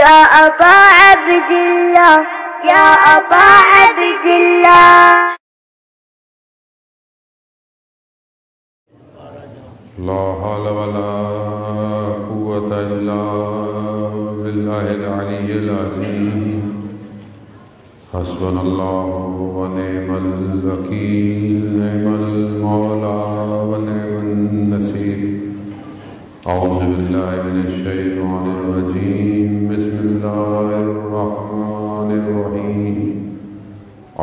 يا أبا عبد الله يا أبا عبد الله. لا حول ولا قوة إلا بالله العلي العظيم. حسبنا الله ونعم الوكيل نعم المولى ونعم النصير. أعوذ بالله من الشيطان الرجيم. بسم الله الرحمن الرحيم.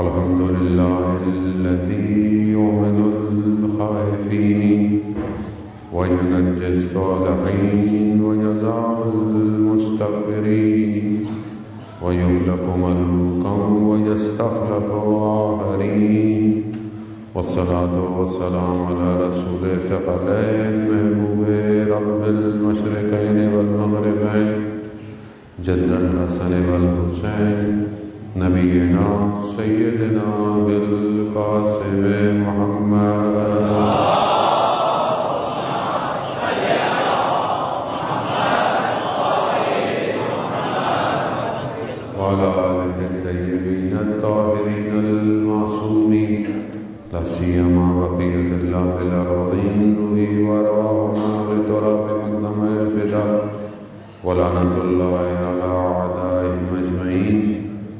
الحمد لله الذي يؤمن الخائفين وينجي الصالحين ويجزع المستكبرين ويهلك ملوكا ويستخلف آخرين. والصلاة والسلام على رسول الثقلين محبوب رب المشرقين والمغربين جد الحسن والحسين نبينا سيدنا بالقاسم محمد وعلى آله الطيبين الطاهرين المعصومين لا سيما بقية الله في الأرضين روحي وروحنا لتراب مقدم الفداء ولعنة الله على أعدائهم أجمعين.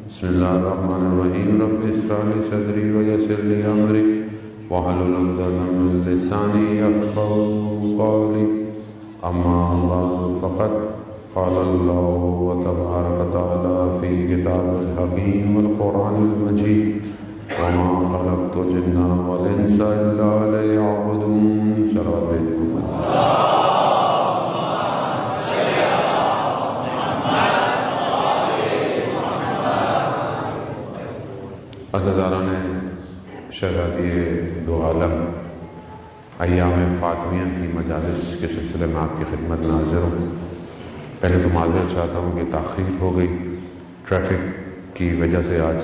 بسم الله الرحمن الرحيم. رب اشرح لي صدري ويسر لي أمري واحلل عقدة من لساني يفقهوا قولي. أما بعد فقد قال الله تبارك وتعالى في كتابه الحكيم والقرآن المجيد وما خلقت الجن والإنس إلا ليعبدون. صلوات عزیزان شہزادی دو عالم ایام فاطمیہ کی مجالس کے سلسلے میں آپ کی خدمت میں حاضر ہوں. پہلے تو معذرت چاہتا ہوں کہ تاخیر ہو گئی. ٹریفک کی وجہ سے آج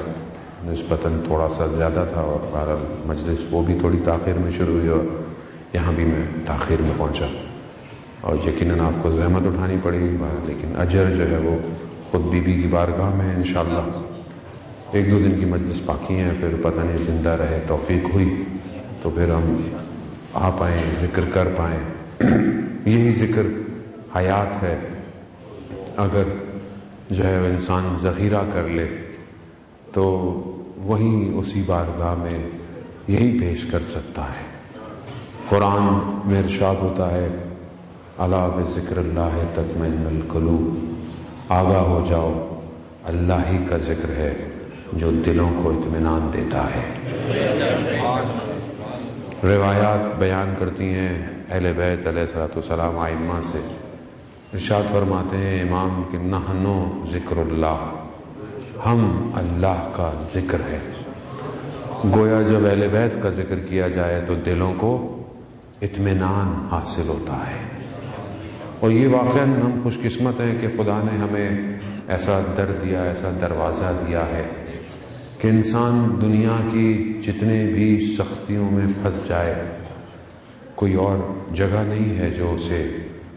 نسبتاً تھوڑا سا زیادہ تھا اور بہرحال مجلس وہ بھی تھوڑی تاخیر میں شروع ہوئی اور یہاں بھی میں تاخیر میں پہنچا اور یقیناً آپ کو زحمت اٹھانی پڑی. لیکن اجر جو ہے وہ خود بی بی کی بارگاہ میں ہے انشاءاللہ. ایک دو دن کی مجلس باقی ہیں پھر پتہ نہیں زندہ رہے توفیق ہوئی تو پھر ہم آ پائیں ذکر کر پائیں. یہی ذکر حیات ہے. اگر جو ہے انسان ذخیرہ کر لے تو وہیں اسی بارگاہ میں یہی پیش کر سکتا ہے. قرآن میں ارشاد ہوتا ہے الا بذکر اللہ تطمئن القلوب. آگاہ ہو جاؤ اللہ ہی کا ذکر ہے جو دلوں کو اطمینان دیتا ہے. روایات بیان کرتی ہیں اہل بیت علیہ السلام ائمہ سے. ارشاد فرماتے ہیں امام کہ نحنو ذکر اللہ، ہم اللہ کا ذکر ہے. گویا جب اہل بیت کا ذکر کیا جائے تو دلوں کو اطمینان حاصل ہوتا ہے. اور یہ واقعاً ہم خوش قسمت ہیں کہ خدا نے ہمیں ایسا در دیا، ایسا دروازہ دیا ہے کہ انسان دنیا کی جتنے بھی سختیوں میں پھنس جائے کوئی اور جگہ نہیں ہے جو اسے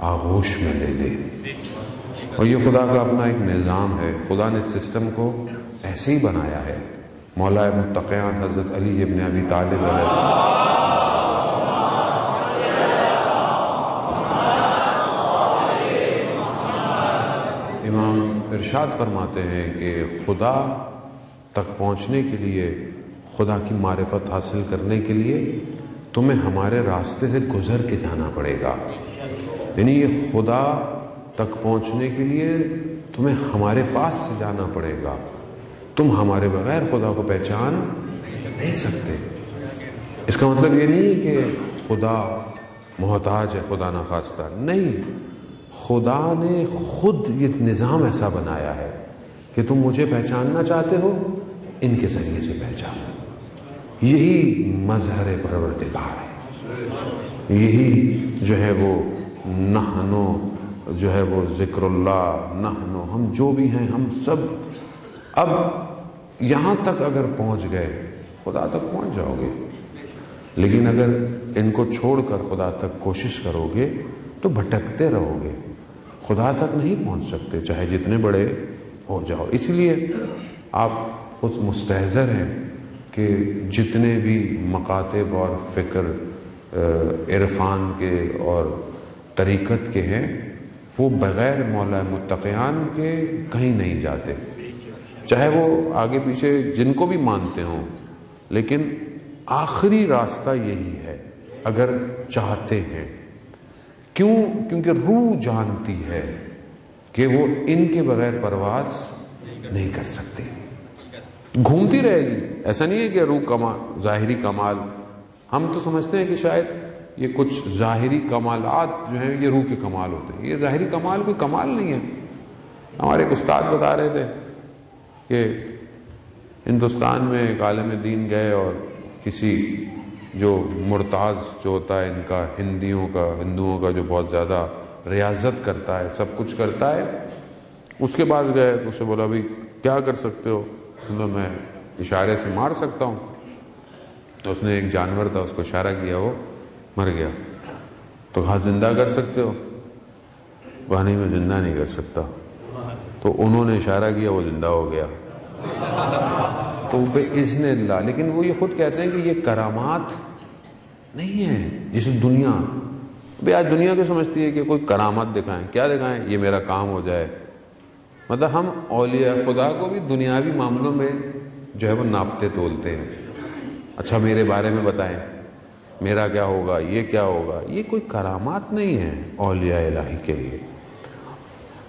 آغوش میں لے لے. اور یہ خدا کا اپنا ایک نظام ہے. خدا نے سسٹم کو ایسے ہی بنایا ہے. مولا متقیان حضرت علی ابن ابی طالب علیہ امام ارشاد فرماتے ہیں کہ خدا تک پہنچنے کے لیے، خدا کی معرفت حاصل کرنے کے لیے تمہیں ہمارے راستے سے گزر کے جانا پڑے گا. یعنی یہ خدا تک پہنچنے کے لیے تمہیں ہمارے پاس سے جانا پڑے گا. تم ہمارے بغیر خدا کو پہچان نہیں سکتے. اس کا مطلب یہ نہیں کہ خدا محتاج ہے، خدا ناخواستہ نہیں. خدا نے خود یہ نظام ایسا بنایا ہے کہ تم مجھے پہچاننا چاہتے ہو ان کے ذریعے سے پہچانو. یہی مظہر پروردگار ہے. یہی جو ہے وہ نحنو جو ہے وہ ذکر اللہ، نحنو ہم جو بھی ہیں ہم سب اب یہاں تک اگر پہنچ گئے خدا تک پہنچ جاؤ گے. لیکن اگر ان کو چھوڑ کر خدا تک کوشش کرو گے تو بھٹکتے رہو گے. خدا تک نہیں پہنچ سکتے چاہے جتنے بڑے ہو جاؤ. اس لیے آپ خود مستحضر ہیں کہ جتنے بھی مکاتب اور فکر عرفان کے اور طریقت کے ہیں وہ بغیر مولا متقیان کے کہیں نہیں جاتے، چاہے وہ آگے پیچھے جن کو بھی مانتے ہوں، لیکن آخری راستہ یہی ہے اگر چاہتے ہیں. کیوں؟ کیونکہ روح جانتی ہے کہ وہ ان کے بغیر پرواز نہیں کر سکتی، گھومتی رہے گی. ایسا نہیں ہے کہ روح ظاہری کمال، ہم تو سمجھتے ہیں کہ شاید یہ کچھ ظاہری کمالات جو ہیں یہ روح کے کمال ہوتے ہیں. یہ ظاہری کمال کوئی کمال نہیں ہے. ہمارے ایک استاد بتا رہے تھے کہ ہندوستان میں ایک عالم دین گئے اور کسی جو مرتاض جو ہوتا ہے ان کا ہندوؤں کا جو بہت زیادہ ریاضت کرتا ہے، سب کچھ کرتا ہے، اس کے پاس گئے تو اسے بولا بھائی کیا کر سکتے ہو؟ میں اشارے سے مار سکتا ہوں. تو اس نے ایک جانور تھا اس کو اشارہ کیا، وہ مر گیا. تو کہا زندہ کر سکتے ہو؟ کہا نہیں میں زندہ نہیں کر سکتا. تو انہوں نے اشارہ کیا، وہ زندہ ہو گیا. تو بِإِذْنِ اللہ. لیکن وہ یہ خود کہتے ہیں کہ یہ کرامات نہیں ہے جیسے دنیا. بھئی آج دنیا کو سمجھتی ہے کہ کوئی کرامات دکھائیں. کیا دکھائیں؟ یہ میرا کام ہو جائے. مطلب ہم اولیاء خدا کو بھی دنیاوی معاملوں میں جو ہے وہ ناپتے تولتے ہیں. اچھا میرے بارے میں بتائیں، میرا کیا ہوگا، یہ کیا ہوگا. یہ کوئی کرامات نہیں ہے اولیاء الہی کے لیے.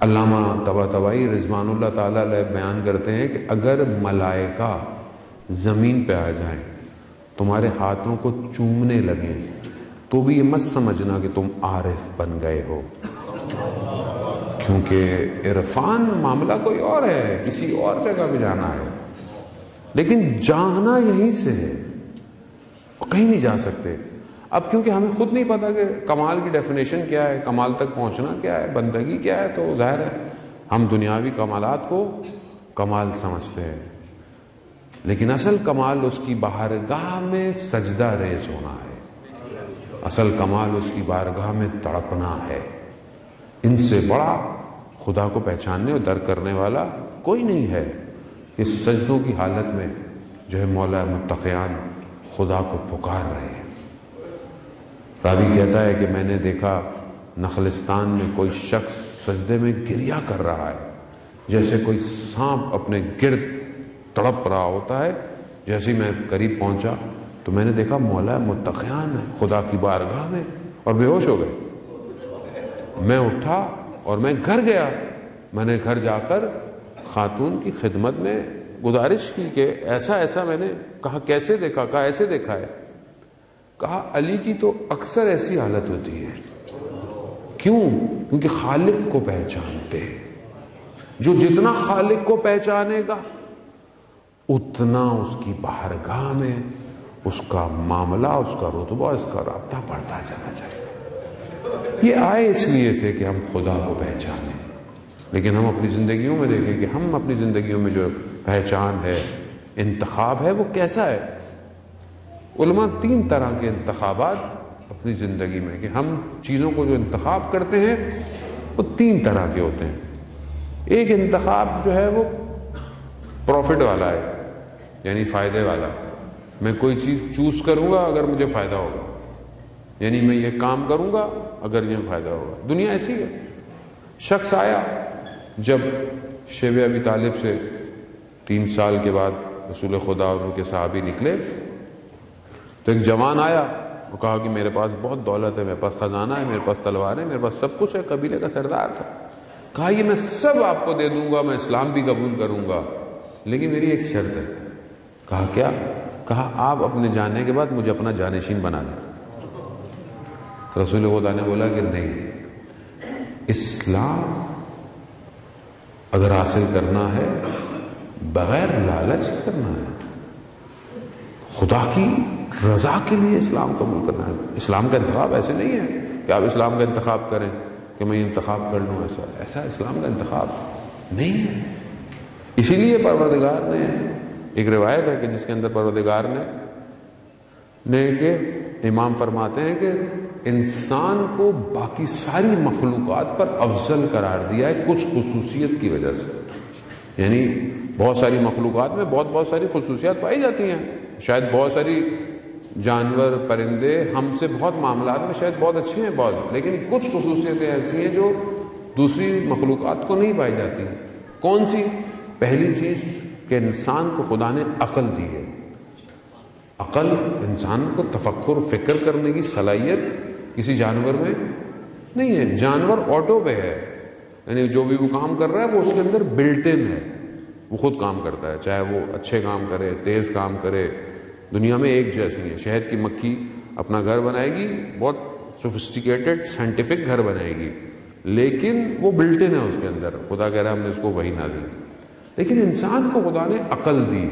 علامہ طباطبائی رضوان اللہ تعالیٰ علیہ بیان کرتے ہیں کہ اگر ملائکہ زمین پہ آ جائیں تمہارے ہاتھوں کو چومنے لگیں تو بھی یہ مت سمجھنا کہ تم عارف بن گئے ہو، کیونکہ عرفان معاملہ کوئی اور ہے، کسی اور جگہ پہ جانا ہے. لیکن جانا یہیں سے ہے، کہیں نہیں جا سکتے. اب کیونکہ ہمیں خود نہیں پتا کہ کمال کی ڈیفینیشن کیا ہے، کمال تک پہنچنا کیا ہے، بندگی کیا ہے، تو ظاہر ہے ہم دنیاوی کمالات کو کمال سمجھتے ہیں. لیکن اصل کمال اس کی بارگاہ میں سجدہ ریز ہونا ہے، اصل کمال اس کی بارگاہ میں تڑپنا ہے. ان سے بڑا خدا کو پہچاننے اور درک کرنے والا کوئی نہیں ہے کہ سجدوں کی حالت میں جو ہے مولا متقیان خدا کو پکار رہے ہیں. راوی کہتا ہے کہ میں نے دیکھا نخلستان میں کوئی شخص سجدے میں گریا کر رہا ہے، جیسے کوئی سانپ اپنے گرد تڑپ رہا ہوتا ہے. جیسے میں قریب پہنچا تو میں نے دیکھا مولا متقیان ہے خدا کی بارگاہ میں، اور بے ہوش ہو گئے. میں اٹھا اور میں گھر گیا. میں نے گھر جا کر خاتون کی خدمت میں گزارش کی کہ ایسا ایسا میں نے کہا کیسے دیکھا؟ کہا ایسے دیکھا ہے. کہا علی کی تو اکثر ایسی حالت ہوتی ہے. کیوں؟ کیونکہ خالق کو پہچانتے ہیں. جو جتنا خالق کو پہچانے گا اتنا اس کی بارگاہ میں اس کا معاملہ، اس کا رتبہ، اس کا رابطہ بڑھتا چلا جائے گا. یہ آئے اس لیے تھے کہ ہم خدا کو پہچانیں. لیکن ہم اپنی زندگیوں میں دیکھیں کہ ہم اپنی زندگیوں میں جو پہچان ہے، انتخاب ہے، وہ کیسا ہے. علماء 3 طرح کے انتخابات اپنی زندگی میں، کہ ہم چیزوں کو جو انتخاب کرتے ہیں وہ 3 طرح کے ہوتے ہیں. ایک انتخاب جو ہے وہ پروفٹ والا ہے، یعنی فائدے والا. میں کوئی چیز چوز کروں گا اگر مجھے فائدہ ہوگا، یعنی میں یہ کام کروں گا اگر یہ فائدہ ہوگا. دنیا ایسی ہے. شخص آیا جب شیب ابی طالب سے 3 سال کے بعد رسول خدا اور ان کے صحابی نکلے تو ایک جوان آیا، وہ کہا کہ میرے پاس بہت دولت ہے، میرے پاس خزانہ ہے، میرے پاس تلوار ہے، میرے پاس سب کچھ ہے. قبیلے کا سردار تھا. کہا یہ میں سب آپ کو دے دوں گا، میں اسلام بھی قبول کروں گا، لیکن میری ایک شرط ہے. کہا کیا؟ کہا آپ اپنے جانے کے بعد مجھے اپنا جانشین بنا دیں. تو رسول خدا نے بولا کہ نہیں، اسلام اگر حاصل کرنا ہے بغیر لالچ کرنا ہے، خدا کی رضا کے لیے اسلام قبول کرنا ہے. اسلام کا انتخاب ایسے نہیں ہے کہ آپ اسلام کا انتخاب کریں کہ میں انتخاب کر لوں. ایسا اسلام کا انتخاب نہیں ہے. اسی لیے پروردگار نے ایک روایت ہے کہ جس کے اندر پروردگار نے کہ امام فرماتے ہیں کہ انسان کو باقی ساری مخلوقات پر افضل قرار دیا ہے کچھ خصوصیت کی وجہ سے. یعنی بہت ساری مخلوقات میں بہت ساری خصوصیات پائی جاتی ہیں. شاید بہت ساری جانور پرندے ہم سے بہت معاملات میں شاید بہت اچھے ہیں بہت، لیکن کچھ خصوصیتیں ایسی ہیں جو دوسری مخلوقات کو نہیں پائی جاتی. کون سی؟ پہلی چیز کہ انسان کو خدا نے عقل دی ہے. عقل انسان کو تفکر فکر کرنے کی صلاحیت کسی جانور میں نہیں ہے. جانور آٹو پہ ہے، یعنی جو بھی وہ کام کر رہا ہے وہ اس کے اندر بلٹ ان ہے، وہ خود کام کرتا ہے، چاہے وہ اچھے کام کرے تیز کام کرے. دنیا میں ایک جیسی ہے. شہد کی مکھی اپنا گھر بنائے گی، بہت سوفسٹیکیٹڈ سائنٹیفک گھر بنائے گی، لیکن وہ بلٹ ان ہے اس کے اندر. خدا کہہ رہا ہے ہم نے اس کو وہی نازل کی. لیکن انسان کو خدا نے عقل دی،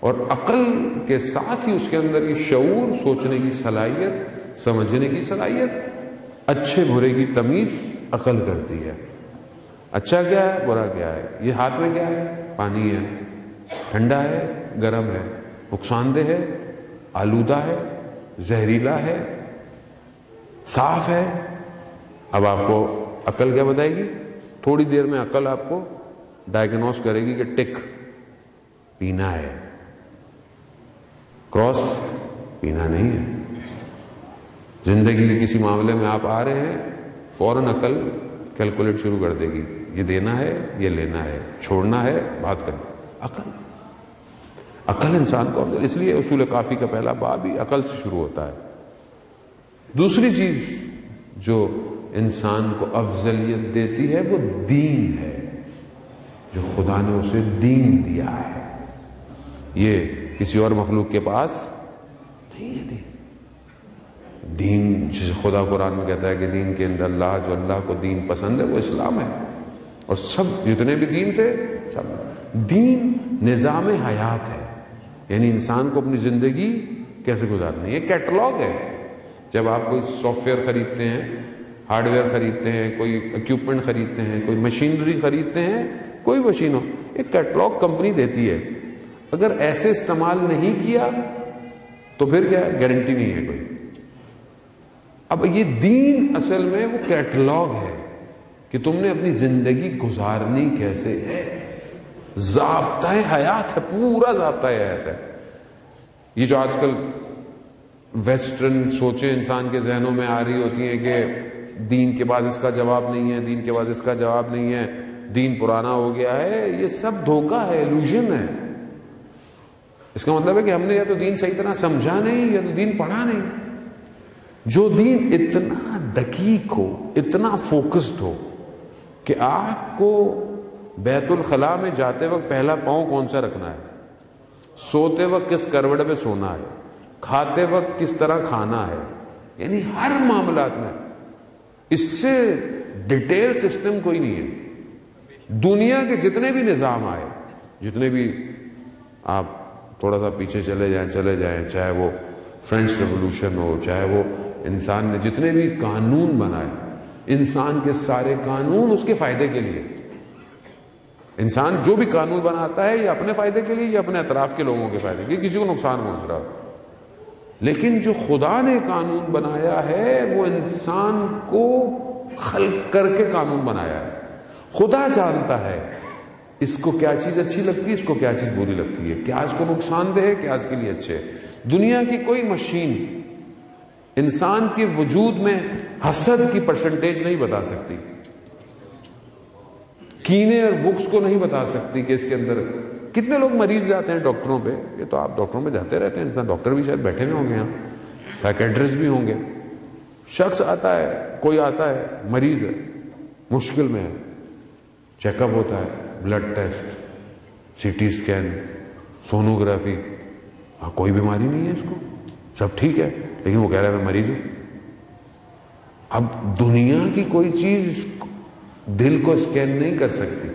اور عقل کے ساتھ ہی اس کے اندر یہ شعور، سوچنے کی صلاحیت، سمجھنے کی صلاحیت، اچھے برے کی تمیز عقل کرتی ہے. اچھا کیا ہے برا کیا ہے. یہ ہاتھ میں کیا ہے؟ پانی ہے، ٹھنڈا ہے گرم ہے، نقصان دہ ہے آلودہ ہے زہریلا ہے صاف ہے. اب آپ کو عقل کیا بتائے گی؟ تھوڑی دیر میں عقل آپ کو ڈائگنوز کرے گی کہ ٹک پینا ہے، کراس پینا نہیں ہے. زندگی کے کسی معاملے میں آپ آ رہے ہیں، فوراً عقل کیلکولیٹ شروع کر دے گی، یہ دینا ہے یہ لینا ہے، چھوڑنا ہے بات کرنا. عقل انسان کو افضل، اس لیے اصول کافی کا پہلا باب ہی عقل سے شروع ہوتا ہے. دوسری چیز جو انسان کو افضلیت دیتی ہے وہ دین ہے، جو خدا نے اسے دین دیا ہے. یہ کسی اور مخلوق کے پاس نہیں ہے. دین جسے خدا قرآن میں کہتا ہے کہ دین کے اندر اللہ، جو اللہ کو دین پسند ہے وہ اسلام ہے. اور سب جتنے بھی دین تھے سب دین نظام حیات ہے. یعنی انسان کو اپنی زندگی کیسے گزارنی ہے. یہ کیٹلاگ ہے. جب آپ کوئی سافٹ ویئر خریدتے ہیں، ہارڈ ویئر خریدتے ہیں، کوئی اکوپمنٹ خریدتے ہیں، کوئی مشینری خریدتے ہیں، کوئی مشین ہو، ایک کیٹلاگ کمپنی دیتی ہے. اگر ایسے استعمال نہیں کیا تو پھر کیا ہے؟ گارنٹی نہیں ہے کوئی. اب یہ دین اصل میں وہ کیٹلاگ ہے کہ تم نے اپنی زندگی گزارنی کیسے ہے. ضابطۂ حیات ہے، پورا ضابطۂ حیات ہے. یہ جو آج کل ویسٹرن سوچیں انسان کے ذہنوں میں آ رہی ہوتی ہیں کہ دین کے بعد اس کا جواب نہیں ہے، دین کے بعد اس کا جواب نہیں ہے، دین پرانا ہو گیا ہے، یہ سب دھوکہ ہے، ایلوژن ہے. اس کا مطلب ہے کہ ہم نے یا تو دین صحیح طرح سمجھا نہیں یا تو دین پڑھا نہیں. جو دین اتنا دقیق ہو، اتنا فوکسڈ ہو کہ آپ کو بیت الخلاء میں جاتے وقت پہلا پاؤں کون سا رکھنا ہے، سوتے وقت کس کروٹ پہ سونا ہے، کھاتے وقت کس طرح کھانا ہے، یعنی ہر معاملات میں اس سے ڈیٹیل سسٹم کوئی نہیں ہے. دنیا کے جتنے بھی نظام آئے، جتنے بھی آپ تھوڑا سا پیچھے چلے جائیں، چاہے وہ فرینچ ریولوشن ہو، چاہے وہ انسان نے جتنے بھی قانون بنائے، انسان کے سارے قانون اس کے فائدے کے لیے. انسان جو بھی قانون بناتا ہے یہ اپنے فائدے کے لیے، یہ اپنے اطراف کے لوگوں کے فائدے کے لیے، کسی کو نقصان پہنچ رہا ہو. لیکن جو خدا نے قانون بنایا ہے وہ انسان کو خلق کر کے قانون بنایا ہے. خدا جانتا ہے اس کو کیا چیز اچھی لگتی ہے، اس کو کیا چیز بری لگتی ہے، کیا اس کو نقصان دہ ہے، کیا اس کے لیے اچھے ہے. دنیا کی کوئی مشین انسان کے وجود میں حسد کی پرسنٹیج نہیں بتا سکتی، کینے اور بغض کو نہیں بتا سکتی کہ اس کے اندر کتنے لوگ مریض جاتے ہیں ڈاکٹروں پہ. یہ تو آپ ڈاکٹروں پہ جاتے رہتے ہیں، انسان ڈاکٹر بھی شاید بیٹھے ہوئے ہوں گے یہاں، سائیکیٹرسٹ بھی ہوں گے. شخص آتا ہے، کوئی آتا ہے مریض ہے، مشکل میں ہے، چیک اپ ہوتا ہے، blood test, C T scan, sonography, کوئی بیماری نہیں ہے اس کو، سب ٹھیک ہے، لیکن وہ کہہ رہا ہے میں مریض ہوں. اب دنیا کی کوئی چیز دل کو اسکین نہیں کر سکتی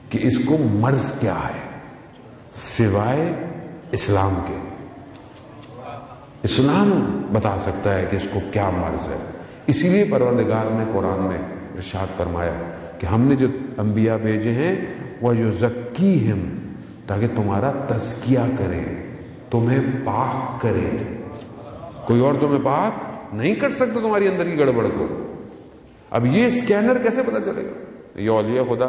کہ اس کو مرض کیا ہے سوائے اسلام کے. اسلام بتا سکتا ہے کہ اس کو کیا مرض ہے. اسی لیے پروردگار نے قرآن میں ارشاد فرمایا کہ ہم نے جو انبیاء بھیجے ہیں وہ یزکیہم، تاکہ تمہارا تزکیہ کرے، تمہیں پاک کرے. کوئی اور تمہیں پاک نہیں کر سکتے تمہاری اندر کی گڑبڑ کو. اب یہ اسکینر کیسے پتا چلے گا؟ یہ اولیاء خدا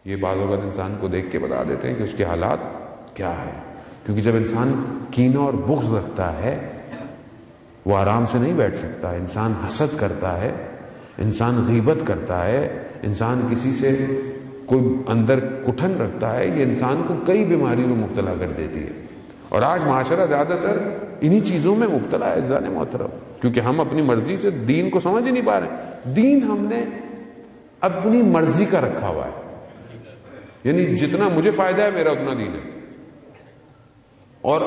یہ بعض اوقات انسان کو دیکھ کے بتا دیتے ہیں کہ اس کے حالات کیا ہے. کیونکہ جب انسان کینہ اور بغض رکھتا ہے وہ آرام سے نہیں بیٹھ سکتا. انسان حسد کرتا ہے, انسان غیبت کرتا ہے, انسان کسی سے کوئی اندر کٹھن رکھتا ہے, یہ انسان کو کئی بیماریوں میں مبتلا کر دیتی ہے. اور آج معاشرہ زیادہ تر انہی چیزوں میں مبتلا ہے عزیزان محترم, کیونکہ ہم اپنی مرضی سے دین کو سمجھ ہی نہیں پا رہے. دین ہم نے اپنی مرضی کا رکھا ہوا ہے, یعنی جتنا مجھے فائدہ ہے میرا اتنا دین ہے. اور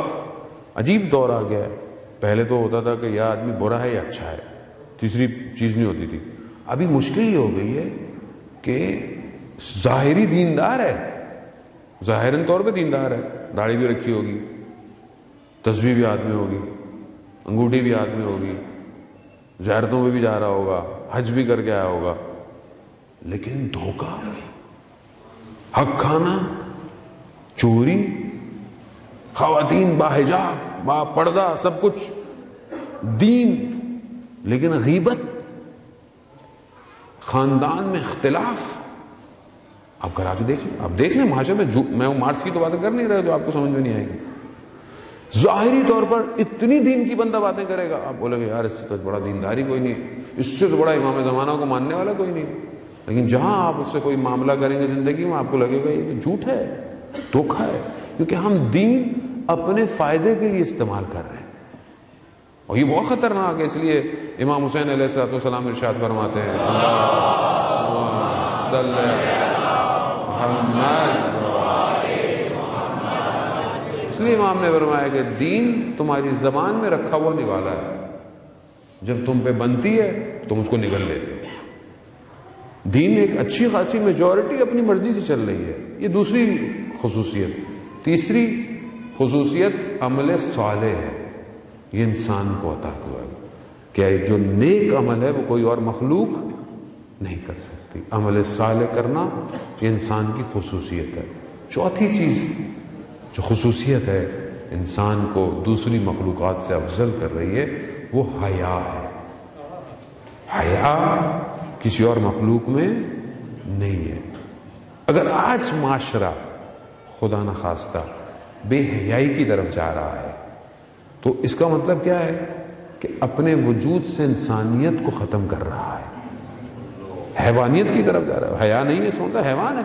عجیب دور آ گیا ہے. پہلے تو ہوتا تھا کہ یا آدمی برا ہے یا اچھا ہے, تیسری چیز نہیں ہوتی تھی. ابھی مشکل یہ ہو گئی ہے کہ ظاہری دیندار ہے, ظاہراً طور پہ دیندار ہے, داڑھی بھی رکھی ہوگی, تسبیح بھی ہاتھ میں ہوگی, انگوٹھی بھی ہاتھ میں ہوگی, زیارتوں میں بھی جا رہا ہوگا, حج بھی کر کے آیا ہوگا, لیکن دھوکہ, حق کھانا, چوری, خواتین باحجاب با پردہ سب کچھ دین, لیکن غیبت, خاندان میں اختلاف. آپ کرا کے دیکھ لیں, آپ دیکھ لیں معاشرے میں مارکس کی تو باتیں کر نہیں رہے جو آپ کو سمجھ میں نہیں آئے گی. ظاہری طور پر اتنی دین کی بندہ باتیں کرے گا, آپ بولیں گے یار اس سے تو بڑا دینداری کوئی نہیں, اس سے تو بڑا امام زمانہ کو ماننے والا کوئی نہیں. لیکن جہاں آپ اس سے کوئی معاملہ کریں گے زندگی میں آپ کو لگے گا یہ تو جھوٹ ہے, دھوکہ ہے, کیونکہ ہم دین اپنے فائدے کے لیے استعمال کر رہے ہیں. اور یہ بہت خطرناک ہے. اس لیے امام حسین علیہ السلام ارشاد فرماتے ہیں اس لیے امام نے فرمایا کہ دین تمہاری زبان میں رکھا ہوا نوالا ہے, جب تم پہ بنتی ہے تم اس کو نگل لیتے ہو. دین ایک اچھی خاصی میجورٹی اپنی مرضی سے چل رہی ہے. یہ دوسری خصوصیت. تیسری خصوصیت عمل صالح ہے. یہ انسان کو عطا ہوا ہے کہ جو نیک عمل ہے وہ کوئی اور مخلوق نہیں کر سکتی. عمل صالح کرنا یہ انسان کی خصوصیت ہے. چوتھی چیز جو خصوصیت ہے انسان کو دوسری مخلوقات سے افضل کر رہی ہے وہ حیا ہے. حیا کسی اور مخلوق میں نہیں ہے. اگر آج معاشرہ خدا نخواستہ بے حیائی کی طرف جا رہا ہے تو اس کا مطلب کیا ہے کہ اپنے وجود سے انسانیت کو ختم کر رہا ہے, حیوانیت کی طرف جا رہا ہے. حیا نہیں ہے, سوچتا حیوان ہے.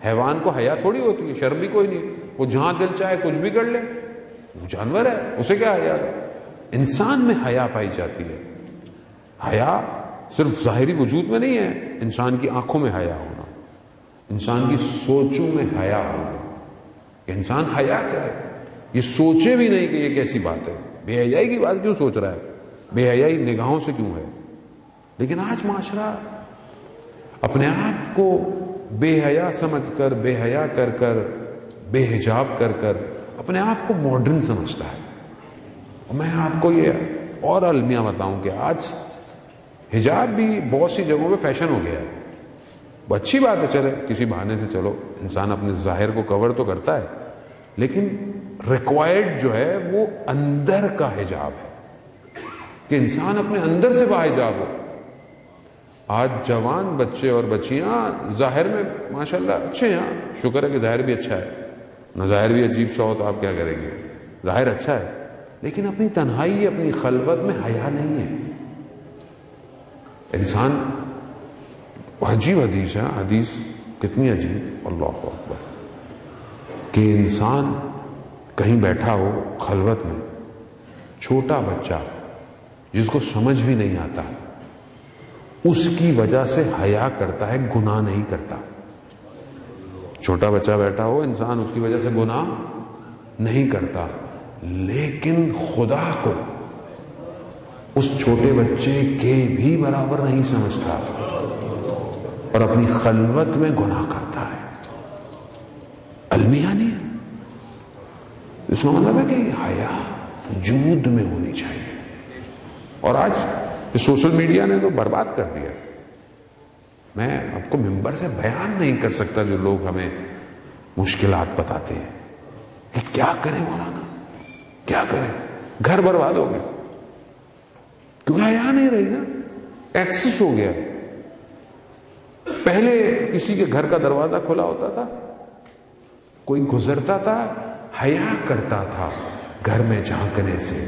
حیوان کو حیا تھوڑی ہوتی ہے, شرم بھی کوئی نہیں, وہ جہاں دل چاہے کچھ بھی کر لے, وہ جانور ہے, اسے کیا حیا. انسان میں حیا پائی جاتی ہے. حیا صرف ظاہری وجود میں نہیں ہے, انسان کی آنکھوں میں حیا ہونا, انسان کی سوچوں میں حیا ہونا. کہ انسان حیا کرے, یہ سوچے بھی نہیں کہ یہ کیسی بات ہے. بے حیائی کی بات کیوں سوچ رہا ہے, بے حیائی نگاہوں سے کیوں ہے. لیکن آج معاشرہ اپنے آپ کو بے حیا سمجھ کر, بے حیا کر کر, بے حجاب کر کر اپنے آپ کو ماڈرن سمجھتا ہے. اور میں آپ کو یہ اور المیہ بتاؤں کہ آج حجاب بھی بہت سی جگہوں پہ فیشن ہو گیا ہے. وہ اچھی بات ہے, چلے کسی بہانے سے چلو انسان اپنے ظاہر کو کور تو کرتا ہے, لیکن ریکوائرڈ جو ہے وہ اندر کا حجاب ہے کہ انسان اپنے اندر سے باحجاب ہو. آج جوان بچے اور بچیاں ظاہر میں ماشاءاللہ اچھے ہیں, شکر ہے کہ ظاہر بھی اچھا ہے, نہ ظاہر بھی عجیب سا ہو تو آپ کیا کریں گے, ظاہر اچھا ہے, لیکن اپنی تنہائی اپنی خلوت میں حیا نہیں ہے. انسان عجیب حدیث ہے, حدیث کتنی عجیب, اللہ اکبر, کہ انسان کہیں بیٹھا ہو خلوت میں, چھوٹا بچہ جس کو سمجھ بھی نہیں آتا اس کی وجہ سے حیا کرتا ہے, گناہ نہیں کرتا. چھوٹا بچہ بیٹھا ہو, انسان اس کی وجہ سے گناہ نہیں کرتا, لیکن خدا کو اس چھوٹے بچے کے بھی برابر نہیں سمجھتا اور اپنی خلوت میں گناہ کرتا ہے. المیہ نہیں ہے. اس کا مطلب ہے کہ حیا وجود میں ہونی چاہیے. اور آج سوشل میڈیا نے تو برباد کر دیا. میں آپ کو ممبر سے بیان نہیں کر سکتا جو لوگ ہمیں مشکلات بتاتے ہیں کہ کیا کریں مولانا, کیا کریں, گھر برباد ہو گئے. کیونکہ حیا نہیں رہی نا، ایکسس ہو گیا. پہلے کسی کے گھر کا دروازہ کھلا ہوتا تھا، کوئی گزرتا تھا، حیا کرتا تھا گھر میں جھانکنے سے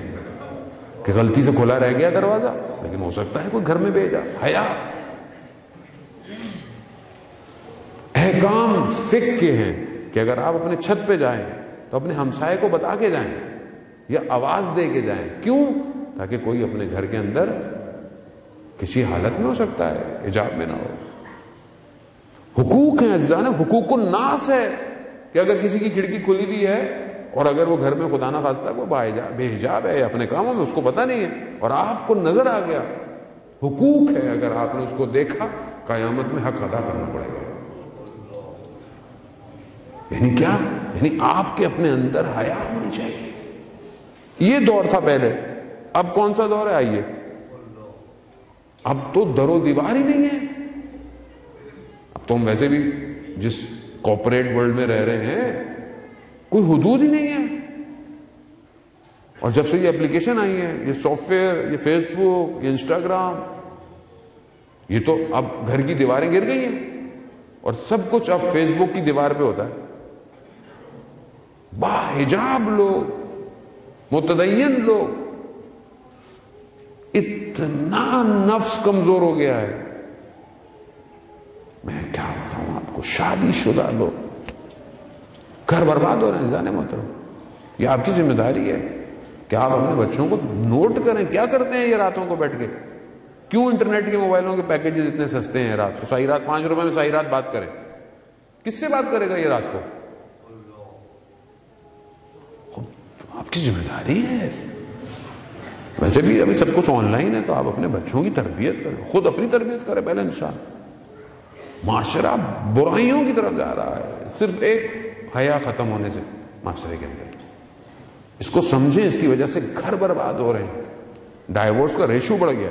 کہ غلطی سے کھلا رہ گیا دروازہ، لیکن ہو سکتا ہے کوئی گھر میں بھیجا. حیا. احکام فقہ کے ہیں کہ اگر آپ اپنے چھت پہ جائیں تو اپنے ہمسائے کو بتا کے جائیں یا آواز دے کے جائیں. کیوں؟ تاکہ کوئی اپنے گھر کے اندر کسی حالت میں ہو سکتا ہے حجاب میں نہ ہو. حقوق ہیں عزیزان، حقوق الناس ہے کہ اگر کسی کی کھڑکی کھلی ہوئی ہے اور اگر وہ گھر میں خدا نہ خواستہ وہ بے حجاب ہے اپنے کاموں میں، اس کو پتہ نہیں ہے اور آپ کو نظر آ گیا، حقوق ہے. اگر آپ نے اس کو دیکھا، قیامت میں حق ادا کرنا پڑے گا. یعنی کیا؟ یعنی آپ کے اپنے اندر حیا ہونی چاہیے. یہ دور تھا پہلے. اب کون سا دور ہے؟ آئیے، اب تو در و دیوار ہی نہیں ہے. اب تو ہم ویسے بھی جس کارپوریٹ ورلڈ میں رہ رہے ہیں کوئی حدود ہی نہیں ہے. اور جب سے یہ اپلیکیشن آئی ہیں، یہ سافٹ ویئر، یہ فیس بک، یہ انسٹاگرام، یہ تو اب گھر کی دیواریں گر گئی ہیں اور سب کچھ اب فیس بک کی دیوار پہ ہوتا ہے. باحجاب لوگ، متدین لوگ، اتنا نفس کمزور ہو گیا ہے. میں کیا بتاؤں آپ کو، شادی شدہ لوگ گھر برباد ہو رہے ہیں. جانے محترم، یہ آپ کی ذمہ داری ہے کہ آپ اپنے بچوں کو نوٹ کریں کیا کرتے ہیں یہ راتوں کو بیٹھ کے. کیوں انٹرنیٹ کے موبائلوں کے پیکیجز اتنے سستے ہیں؟ رات کو ساری رات 5 روپے میں ساری رات بات کریں. کس سے بات کرے گا یہ رات کو؟ آپ کی ذمہ داری ہے. ویسے بھی ابھی سب کچھ آن لائن ہے تو آپ اپنے بچوں کی تربیت کریں، خود اپنی تربیت کریں پہلے انسان. معاشرہ برائیوں کی طرف جا رہا ہے صرف ایک حیا ختم ہونے سے معاشرے کے اندر. اس کو سمجھیں، اس کی وجہ سے گھر برباد ہو رہے ہیں. ڈائیورس کا ریشو بڑھ گیا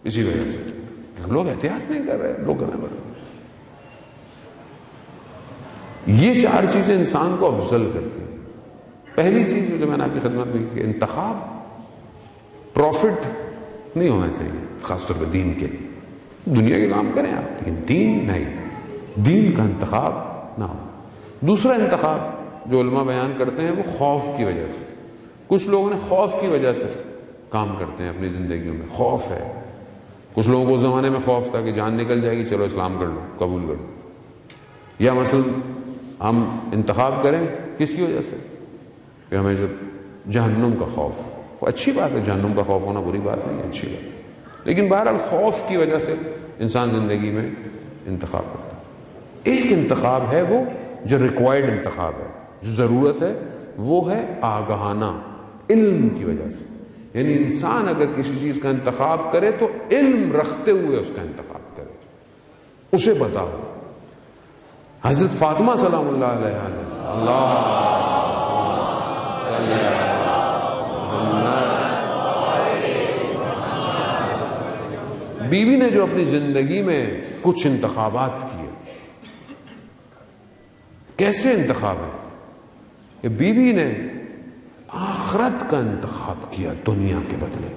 اسی وجہ سے. لوگ احتیاط نہیں کر رہے، لوگ کرنے بڑھ رہے. یہ 4 چیزیں انسان کو افضل کرتی ہیں. پہلی چیز جو میں نے آپ کی خدمت میں کی، انتخاب. پروفٹ نہیں ہونا چاہیے خاص طور پہ دین کے لیے. دنیا کے کام کریں آپ، لیکن دین نہیں، دین کا انتخاب نہ ہو. دوسرا انتخاب جو علماء بیان کرتے ہیں وہ خوف کی وجہ سے. کچھ لوگوں نے خوف کی وجہ سے کام کرتے ہیں اپنی زندگیوں میں. خوف ہے. کچھ لوگوں کو اس زمانے میں خوف تھا کہ جان نکل جائے گی، چلو اسلام کر لو، قبول کر لو. یا مثلا ہم انتخاب کریں کس کی وجہ سے کہ ہمیں جو جہنم کا خوف. اچھی بات ہے، جہنم کا خوف ہونا بری بات نہیں ہے، اچھی بات. لیکن بہرحال خوف کی وجہ سے انسان زندگی میں انتخاب کرتا ہے. ایک انتخاب ہے وہ جو ریکوائرڈ انتخاب ہے، جو ضرورت ہے، وہ ہے آگاہانہ، علم کی وجہ سے. یعنی انسان اگر کسی چیز کا انتخاب کرے تو علم رکھتے ہوئے اس کا انتخاب کرے، اسے پتا ہو. حضرت فاطمہ سلام اللہ علیہا نے بیوی نے جو اپنی زندگی میں کچھ انتخابات کیے. کیسے انتخاب ہے کہ بیوی نے آخرت کا انتخاب کیا دنیا کے بدلے.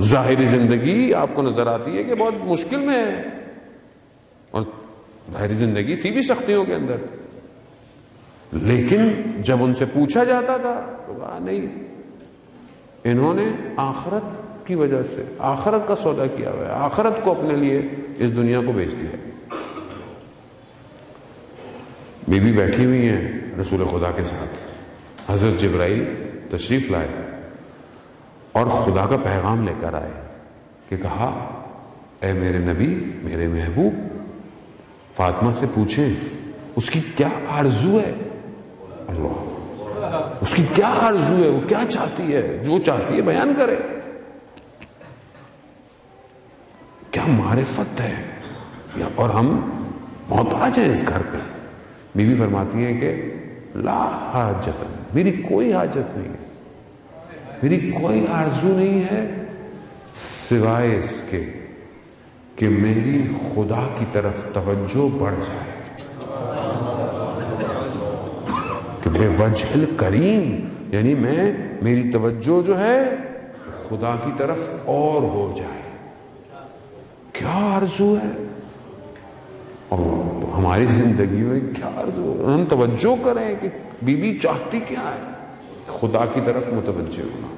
ظاہری زندگی آپ کو نظر آتی ہے کہ بہت مشکل میں ہے، اور ظاہری زندگی تھی بھی سختیوں کے اندر، لیکن جب ان سے پوچھا جاتا تھا تو کہا نہیں، انہوں نے آخرت کی وجہ سے آخرت کا سودا کیا ہوا ہے، آخرت کو اپنے لیے اس دنیا کو بیچ دیا. بی بی بیٹھی ہوئی ہیں رسول خدا کے ساتھ. حضرت جبرائیل تشریف لائے اور خدا کا پیغام لے کر آئے کہ کہا اے میرے نبی، میرے محبوب، فاطمہ سے پوچھیں اس کی کیا آرزو ہے. اللہ، اس کی کیا آرزو ہے، وہ کیا چاہتی ہے، جو چاہتی ہے بیان کرے. کیا معرفت ہے. اور ہم محتاج ہیں اس گھر پہ. بی بی فرماتی ہیں کہ لا حاجت، میری کوئی حاجت نہیں ہے، میری کوئی آرزو نہیں ہے سوائے اس کے کہ میری خدا کی طرف توجہ بڑھ جائے، کہ بے وجہ کریم، یعنی میری توجہ جو ہے خدا کی طرف اور ہو جائے. کیا آرزو ہے اور ہماری زندگی میں کیا آرزو ہے. ہم توجہ کریں کہ بی بی چاہتی کیا ہے. خدا کی طرف متوجہ ہونا.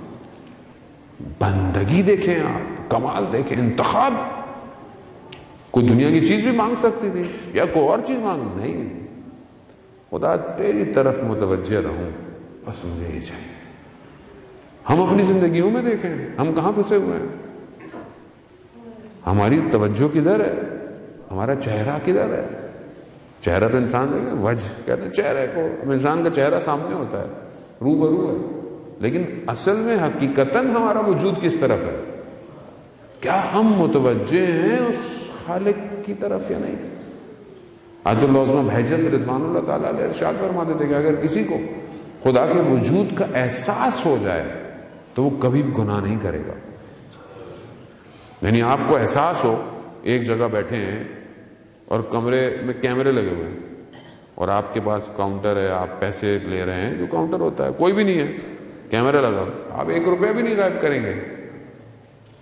بندگی دیکھیں آپ, کمال دیکھیں, انتخاب. کوئی دنیا کی چیز بھی مانگ سکتی تھی یا کوئی اور چیز مانگ, نہیں, خدا تیری طرف متوجہ رہوں بس مجھے یہ چاہیے. ہم اپنی زندگیوں میں دیکھیں ہم کہاں پھنسے ہوئے ہیں. ہماری توجہ کدھر ہے, ہمارا چہرہ کدھر ہے. چہرہ تو انسان دیکھیں, وجہ کہتے ہیں چہرے کو, انسان کا چہرہ سامنے ہوتا ہے, روبرو ہے, لیکن اصل میں حقیقتاً ہمارا وجود کس طرف ہے. کیا ہم متوجہ ہیں اس خالق کی طرف یا نہیں. آیت العظمہ بہجت رضوان اللہ تعالیٰ علیہ ارشاد فرماتے تھے کہ اگر کسی کو خدا کے وجود کا احساس ہو جائے تو وہ کبھی بھی گناہ نہیں کرے گا. یعنی آپ کو احساس ہو, ایک جگہ بیٹھے ہیں اور کمرے میں کیمرے لگے ہوئے ہیں اور آپ کے پاس کاؤنٹر ہے, آپ پیسے لے رہے ہیں, جو کاؤنٹر ہوتا ہے کوئی بھی نہیں ہے, کیمرہ لگا, آپ 1 روپیہ بھی نہیں غائب کریں گے.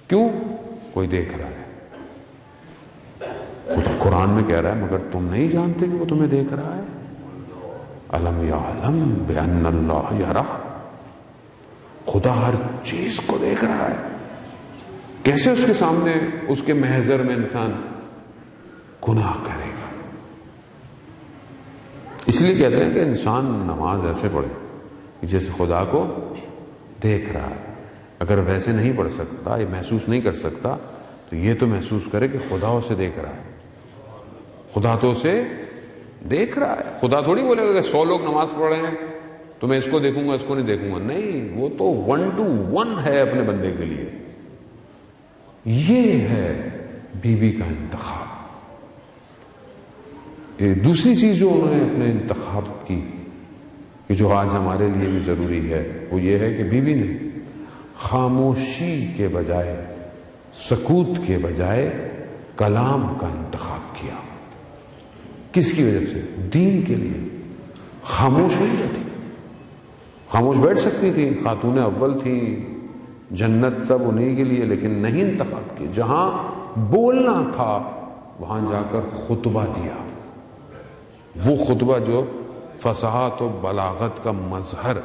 کیوں؟ کوئی دیکھ رہا ہے. خدا قرآن میں کہہ رہا ہے مگر تم نہیں جانتے کہ وہ تمہیں دیکھ رہا ہے. الم یعلم بان اللہ یرا. خدا ہر چیز کو دیکھ رہا ہے. کیسے اس کے سامنے, اس کے محضر میں انسان گناہ کرے گا. اس لیے کہتے ہیں کہ انسان نماز ایسے پڑھے کہ جیسے خدا کو دیکھ رہا ہے. اگر ویسے نہیں پڑھ سکتا, یہ محسوس نہیں کر سکتا, تو یہ تو محسوس کرے کہ خدا اسے دیکھ رہا ہے. خدا تو اسے دیکھ رہا ہے. خدا تھوڑی بولے گا کہ 100 لوگ نماز پڑھ رہے ہیں تو میں اس کو دیکھوں گا اس کو نہیں دیکھوں گا. نہیں, وہ تو 1 to 1 ہے اپنے بندے کے لیے. یہ ہے بی بی کا انتخاب. دوسری چیز جو انہوں نے اپنے انتخاب کی کہ جو آج ہمارے لیے بھی ضروری ہے, وہ یہ ہے کہ بی بی نے خاموشی کے بجائے, سکوت کے بجائے کلام کا انتخاب کیا. کس کی وجہ سے؟ دین کے لیے. خاموش نہیں بیٹھی. خاموش بیٹھ سکتی تھی, خاتون اول تھی, جنت سب انہی کے لیے, لیکن نہیں انتخاب کی. جہاں بولنا تھا وہاں جا کر خطبہ دیا. وہ خطبہ جو فصاحت و بلاغت کا مظہر,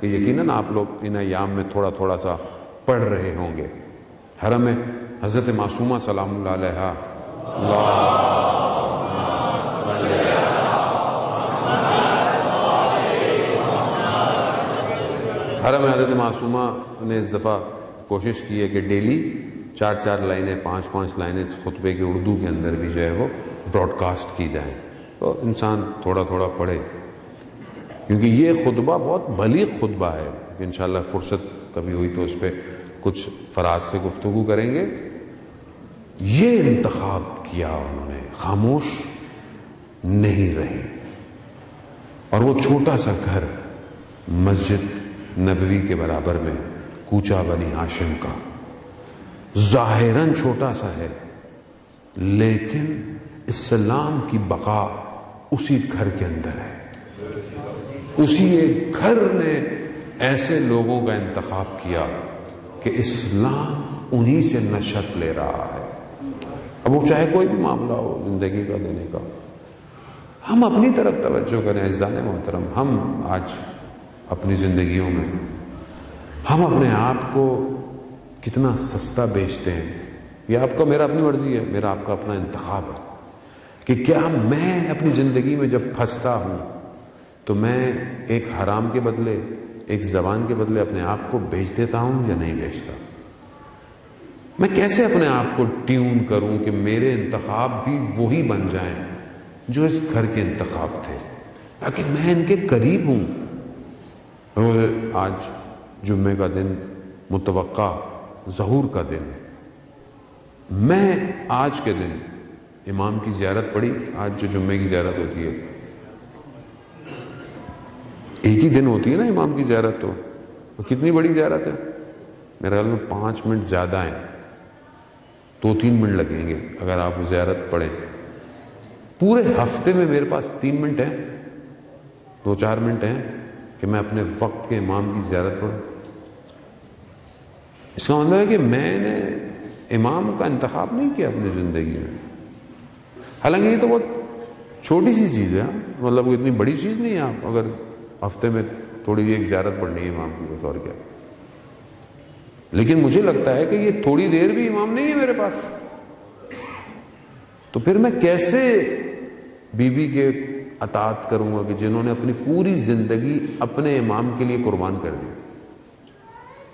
کہ یقیناً آپ لوگ ان ایام میں تھوڑا تھوڑا سا پڑھ رہے ہوں گے. حرم میں حضرت معصومہ سلام اللہ علیہا, حرم میں حضرت معصومہ نے اس دفعہ کوشش کی ہے کہ ڈیلی 4 لائنیں, 5 لائنیں اس خطبے کے اردو کے اندر بھی جو ہے وہ براڈ کاسٹ کی جائیں, تو انسان تھوڑا تھوڑا پڑھے, کیونکہ یہ خطبہ بہت بلیغ خطبہ ہے. انشاءاللہ فرصت کبھی ہوئی تو اس پہ کچھ فراز سے گفتگو کریں گے. یہ انتخاب کیا انہوں نے, خاموش نہیں رہے. اور وہ چھوٹا سا گھر مسجد نبوی کے برابر میں, کوچہ بنی ہاشم کا, ظاہراً چھوٹا سا ہے, لیکن اسلام کی بقا اسی گھر کے اندر ہے. اسی ایک گھر نے ایسے لوگوں کا انتخاب کیا کہ اسلام انہی سے نشأت لے رہا ہے. اب وہ چاہے کوئی بھی معاملہ ہو زندگی کا دینے کا, ہم اپنی طرف توجہ کریں. عزیزان محترم, ہم آج اپنی زندگیوں میں ہم اپنے آپ کو کتنا سستا بیچتے ہیں. یہ آپ کا, میرا اپنی مرضی ہے, میرا آپ کا اپنا انتخاب ہے کہ کیا میں اپنی زندگی میں جب پھنستا ہوں تو میں ایک حرام کے بدلے, ایک زبان کے بدلے اپنے آپ کو بیچ دیتا ہوں یا نہیں بیچتا. میں کیسے اپنے آپ کو ٹیون کروں کہ میرے انتخاب بھی وہی بن جائیں جو اس گھر کے انتخاب تھے, تاکہ میں ان کے قریب ہوں. آج جمعے کا دن, متوقع ظہور کا دن, میں آج کے دن امام کی زیارت پڑھی. آج جو جمعے کی زیارت ہوتی ہے, ایک ہی دن ہوتی ہے نا امام کی زیارت, تو کتنی بڑی زیارت ہے. میرے خیال میں 5 منٹ زیادہ ہیں, 2-3 منٹ لگیں گے اگر آپ زیارت پڑھیں. پورے ہفتے میں میرے پاس 3 منٹ ہیں, 2-4 منٹ ہیں کہ میں اپنے وقت کے امام کی زیارت پڑھوں. اس کا مطلب ہے کہ میں نے امام کا انتخاب نہیں کیا اپنی زندگی میں. حالانکہ یہ تو بہت چھوٹی سی چیز ہے، مطلب کوئی اتنی بڑی چیز نہیں ہے. آپ اگر ہفتے میں تھوڑی بھی ایک زیارت پڑھنی ہے امام کی، بس، اور کیا. لیکن مجھے لگتا ہے کہ یہ تھوڑی دیر بھی امام نہیں ہے میرے پاس. تو پھر میں کیسے بی بی کے اطاعت کروں گا کہ جنہوں نے اپنی پوری زندگی اپنے امام کے لیے قربان کر دی.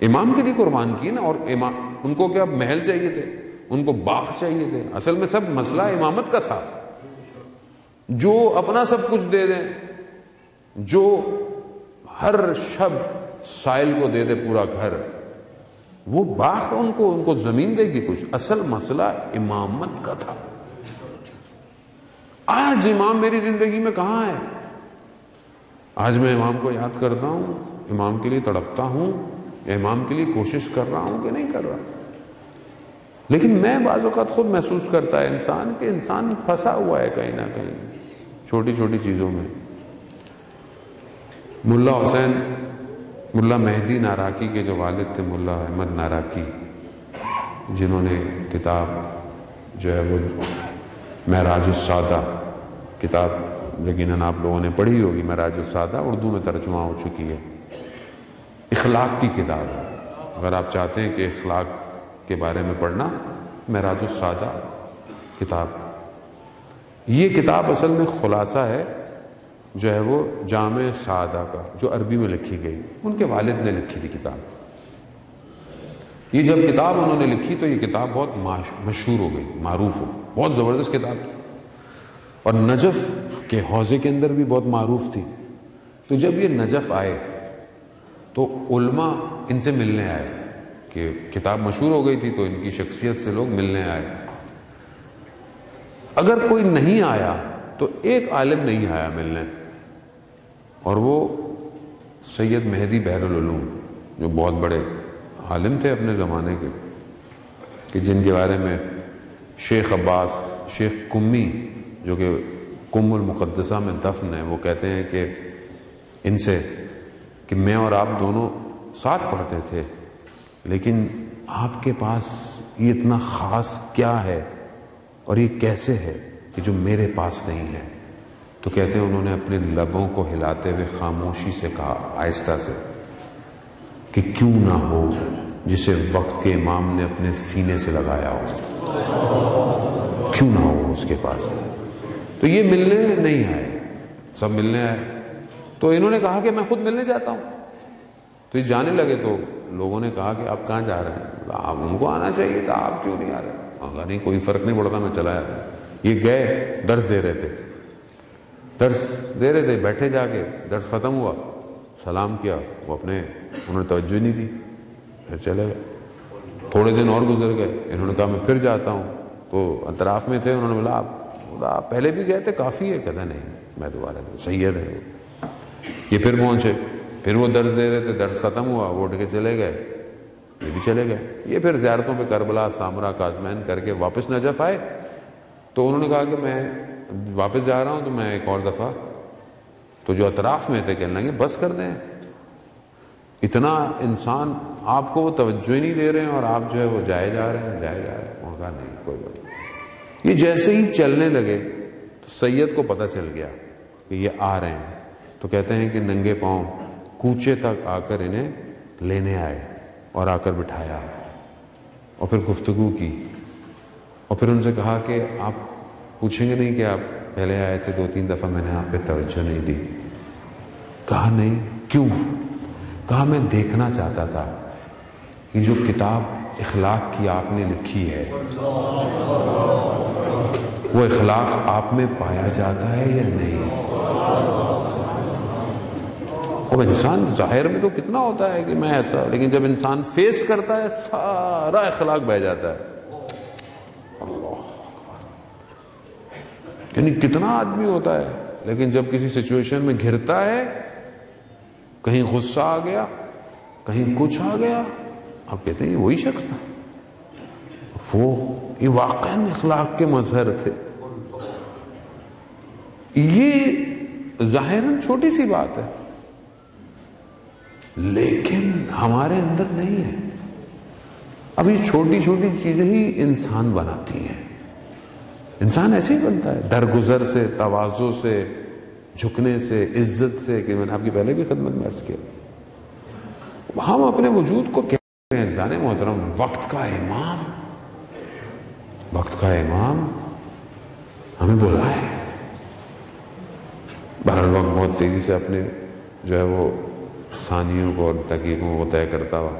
امام کے لیے قربان کی نا. اور امام، ان کو کیا محل چاہیے تھے، ان کو باغ چاہیے تھے. اصل میں سب مسئلہ امامت کا تھا. جو اپنا سب کچھ دے دیں، جو ہر شب سائل کو دے دے پورا گھر، وہ باغ ان کو زمین دے گی کچھ. اصل مسئلہ امامت کا تھا. آج امام میری زندگی میں کہاں ہے؟ آج میں امام کو یاد کرتا ہوں، امام کے لیے تڑپتا ہوں، یا امام کے لیے کوشش کر رہا ہوں کہ نہیں کر رہا. لیکن میں بعض اوقات خود محسوس کرتا ہے انسان کہ انسان پھنسا ہوا ہے کہیں نہ کہیں چھوٹی چھوٹی چیزوں میں. ملا مہدی ناراکی کے جو والد تھے، ملا احمد ناراکی، جنہوں نے کتاب جو ہے وہ معراج السادہ کتاب یقیناً آپ لوگوں نے پڑھی ہوگی. معراج السادہ اردو میں ترجمہ ہو چکی ہے. اخلاق کی کتاب ہے. اگر آپ چاہتے ہیں کہ اخلاق کے بارے میں پڑھنا، معراج السادہ کتاب. یہ کتاب اصل میں خلاصہ ہے جو ہے وہ جامع سعادہ کا، جو عربی میں لکھی گئی. ان کے والد نے لکھی تھی کتاب. یہ جب کتاب انہوں نے لکھی تو یہ کتاب بہت مشہور ہو گئی، معروف ہو. بہت زبردست کتاب تھی، اور نجف کے حوزے کے اندر بھی بہت معروف تھی. تو جب یہ نجف آئے تو علماء ان سے ملنے آئے، کہ کتاب مشہور ہو گئی تھی تو ان کی شخصیت سے لوگ ملنے آئے. اگر کوئی نہیں آیا تو ایک عالم نہیں آیا ملنے، اور وہ سید مہدی بحر العلوم، جو بہت بڑے عالم تھے اپنے زمانے کے، کہ جن کے بارے میں شیخ عباس، شیخ کمی، جو کہ کم المقدسہ میں دفن ہے، وہ کہتے ہیں کہ ان سے کہ میں اور آپ دونوں ساتھ پڑھتے تھے، لیکن آپ کے پاس یہ اتنا خاص کیا ہے اور یہ کیسے ہے کہ جو میرے پاس نہیں ہے. تو کہتے ہیں انہوں نے اپنے لبوں کو ہلاتے ہوئے خاموشی سے کہا، آہستہ سے، کہ کیوں نہ ہو جسے وقت کے امام نے اپنے سینے سے لگایا ہو، کیوں نہ ہو اس کے پاس. تو یہ ملنے نہیں آئے، سب ملنے آئے. تو انہوں نے کہا کہ میں خود ملنے جاتا ہوں. تو یہ جانے لگے تو لوگوں نے کہا کہ آپ کہاں جا رہے ہیں؟ آپ ان کو آنا چاہیے تھا، آپ کیوں نہیں آ رہے؟ کہا نہیں، کوئی فرق نہیں پڑتا، میں چلا جاتا. یہ گئے، درس دے رہے تھے، بیٹھے جا کے. درس ختم ہوا، سلام کیا، وہ انہوں نے توجہ نہیں دی، پھر چلے گئے. تھوڑے دن اور گزر گئے، انہوں نے کہا میں پھر جاتا ہوں. تو اطراف میں تھے، انہوں نے بولا آپ پہلے بھی گئے تھے، کافی ہے. کہتا نہیں، میں دوبارہ سید ہے. یہ پھر پہنچے، پھر وہ درس دے رہے تھے، درس ختم ہوا، وہ اٹھ کے چلے گئے، یہ بھی چلے گئے. یہ پھر زیارتوں پہ کربلا، سامرا، کاظمین کر کے واپس نجف آئے. تو انہوں نے کہا کہ میں واپس جا رہا ہوں، تو میں ایک اور دفعہ. تو جو اطراف میں تھے کہنے لگے بس کر دیں، اتنا انسان آپ کو وہ توجہ ہی نہیں دے رہے ہیں، اور آپ جو ہے وہ جائے جا رہے ہیں. انہوں نے کہا نہیں، کوئی بات نہیں. یہ جیسے ہی چلنے لگے تو سید کو پتہ چل گیا کہ یہ آ رہے ہیں. تو کہتے ہیں کہ ننگے پاؤں کوچے تک آ کر انہیں لینے آئے اور آ کر بٹھایا، اور پھر گفتگو کی، اور پھر ان سے کہا کہ آپ پوچھیں گے نہیں کہ آپ پہلے آئے تھے 2-3 دفعہ، میں نے آپ پہ توجہ نہیں دی. کہا نہیں، کیوں؟ کہا میں دیکھنا چاہتا تھا کہ جو کتاب اخلاق کی آپ نے لکھی ہے وہ اخلاق آپ میں پایا جاتا ہے یا نہیں. اب انسان ظاہر میں تو کتنا ہوتا ہے کہ میں ایسا، لیکن جب انسان فیس کرتا ہے سارا اخلاق بہ جاتا ہے. اللہ، یعنی کتنا آدمی ہوتا ہے، لیکن جب کسی سچویشن میں گھرتا ہے، کہیں غصہ آ گیا، کہیں کچھ آ گیا، آپ کہتے ہیں یہ وہی شخص تھا، یہ واقعاً اخلاق کے مظہر تھے. یہ ظاہراً چھوٹی سی بات ہے، لیکن ہمارے اندر نہیں ہے. اب یہ چھوٹی چھوٹی چیزیں ہی انسان بناتی ہیں. انسان ایسے ہی بنتا ہے، درگزر سے، تواضع سے، جھکنے سے، عزت سے، کہ میں نے آپ کی پہلے بھی خدمت میں عرض کیا. ہم اپنے وجود کو کہتے ہیں عزیزان محترم وقت کا امام. وقت کا امام ہمیں بولا ہے. بہرحال وقت بہت تیزی سے اپنے جو ہے وہ ثانیوں کو اور دقیقوں کو طے کرتا ہوا.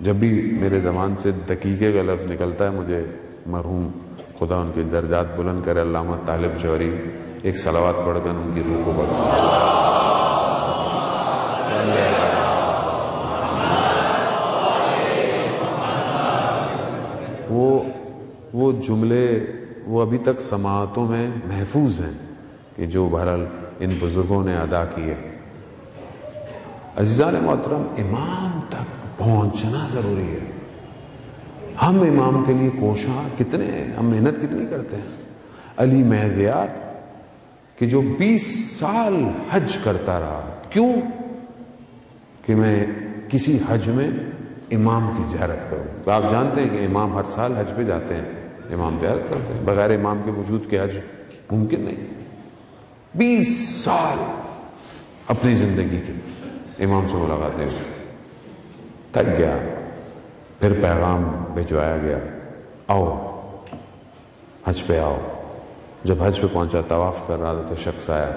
جب بھی میرے زبان سے دقیقے کا لفظ نکلتا ہے، مجھے مرحوم خدا ان کے درجات بلند کرے علامہ طالب جوہری ایک صلوات پڑھ کر ان کی روح کو بخشے. وہ جملے وہ ابھی تک سماعتوں میں محفوظ ہیں کہ جو بہرحال ان بزرگوں نے ادا کیے. عزیزان محترم امام تک پہنچنا ضروری ہے. ہم امام کے لیے کوشاں کتنے ہیں، ہم محنت کتنی کرتے ہیں. علی محضیار کہ جو 20 سال حج کرتا رہا، کیوں؟ کہ میں کسی حج میں امام کی زیارت کروں. تو آپ جانتے ہیں کہ امام ہر سال حج پہ جاتے ہیں، امام زیارت کرتے ہیں. بغیر امام کے وجود کے حج ممکن نہیں. 20 سال اپنی زندگی کے امام سے ملاقاتیں ہوئی. تھک گیا، پھر پیغام بھجوایا گیا، آؤ حج پہ آؤ. جب حج پہ پہنچا، طواف کر رہا تھا تو شخص آیا،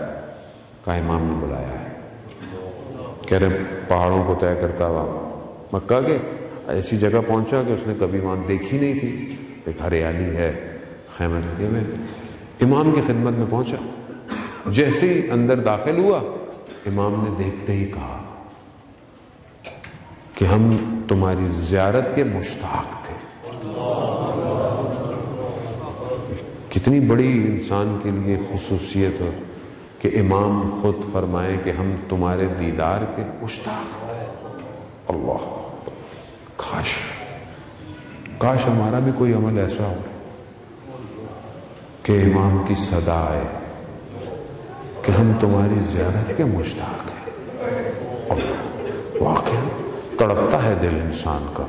کہا امام نے بلایا ہے. کہہ رہے پہاڑوں کو طے کرتا ہوا مکہ کے ایسی جگہ پہنچا کہ اس نے کبھی وہاں دیکھی نہیں تھی. ایک ہریالی ہے، خیمے لگے ہوئے. امام کی خدمت میں پہنچا، جیسے ہی اندر داخل ہوا امام نے دیکھتے ہی کہا کہ ہم تمہاری زیارت کے مشتاق تھے. کتنی بڑی انسان کے لیے خصوصیت ہو کہ امام خود فرمائیں کہ ہم تمہارے دیدار کے مشتاق تھے. اللہ، کاش ہمارا بھی کوئی عمل ایسا ہو کہ امام کی صدا آئے کہ ہم تمہاری زیارت کے مشتاق ہیں. واقعا تڑپتا ہے دل انسان کا.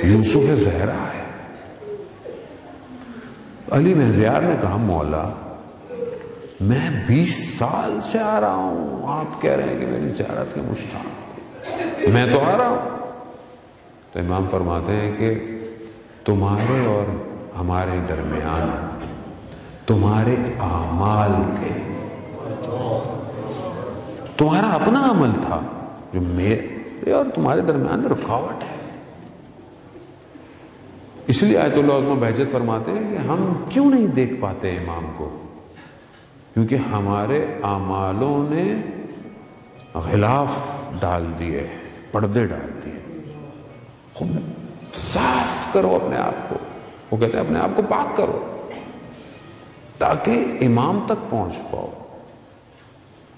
یوسف زہرا ہے. علی محضیار نے کہا مولا میں 20 سال سے آ رہا ہوں، آپ کہہ رہے ہیں کہ میری زیارت کے مشتاق، میں تو آ رہا ہوں. تو امام فرماتے ہیں کہ تمہارے اور ہمارے درمیان تمہارے اعمال تھے، تمہارا اپنا عمل تھا جو میرے اور تمہارے درمیان میں رکاوٹ ہے. اس لیے آیت اللہ عظمہ بہجت فرماتے ہیں کہ ہم کیوں نہیں دیکھ پاتے امام کو؟ کیونکہ ہمارے اعمالوں نے غلاف ڈال دیے، پردے ڈال دیے. خود صاف کرو اپنے آپ کو. وہ کہتے ہیں اپنے آپ کو پاک کرو تاکہ امام تک پہنچ پاؤ.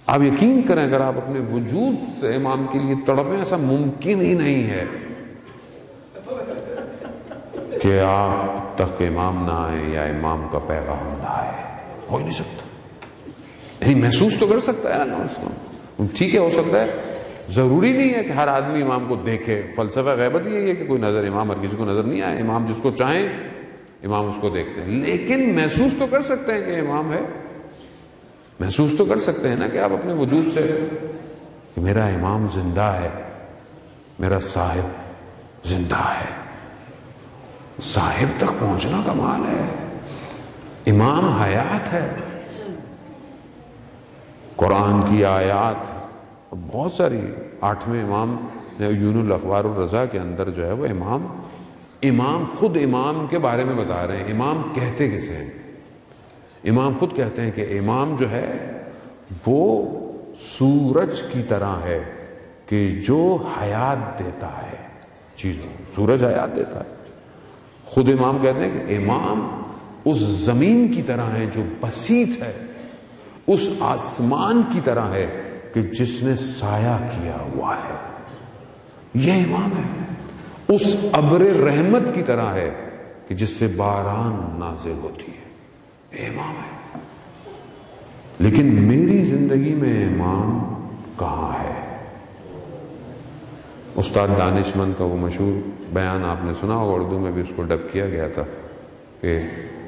آپ یقین کریں اگر آپ اپنے وجود سے امام کے لیے تڑپیں، ایسا ممکن ہی نہیں ہے کہ آپ تک امام نہ آئے یا امام کا پیغام نہ آئے. ہو ہی نہیں سکتا. یعنی محسوس تو کر سکتا ہے نا کم سے کم. ٹھیک ہے، ہو سکتا ہے، ضروری نہیں ہے کہ ہر آدمی امام کو دیکھے. فلسفہ غیبت یہی ہے کہ کوئی نظر امام ہر کسی کو نظر نہیں آئے. امام جس کو چاہیں امام اس کو دیکھتے ہیں. لیکن محسوس تو کر سکتے ہیں کہ امام ہے. محسوس تو کر سکتے ہیں نا کہ آپ اپنے وجود سے کہ میرا امام زندہ ہے، میرا صاحب زندہ ہے. صاحب تک پہنچنا کمال ہے. امام حیات ہے. قرآن کی آیات بہت ساری، 8ویں امام عیون الاخبار الرضا کے اندر جو ہے وہ امام خود امام کے بارے میں بتا رہے ہیں. امام کہتے کسے ہیں؟ امام خود کہتے ہیں کہ امام جو ہے وہ سورج کی طرح ہے کہ جو حیات دیتا ہے چیزوں. سورج حیات دیتا ہے. خود امام کہتے ہیں کہ امام اس زمین کی طرح ہے جو بسیط ہے، اس آسمان کی طرح ہے کہ جس نے سایہ کیا ہوا ہے. یہ امام ہے. اس ابر رحمت کی طرح ہے کہ جس سے باران نازل ہوتی ہے. یہ امام ہے. لیکن میری زندگی میں امام کہاں ہے؟ استاد دانشمند کا وہ مشہور بیان آپ نے سنا ہوگا، اردو میں بھی اس کو ڈب کیا گیا تھا کہ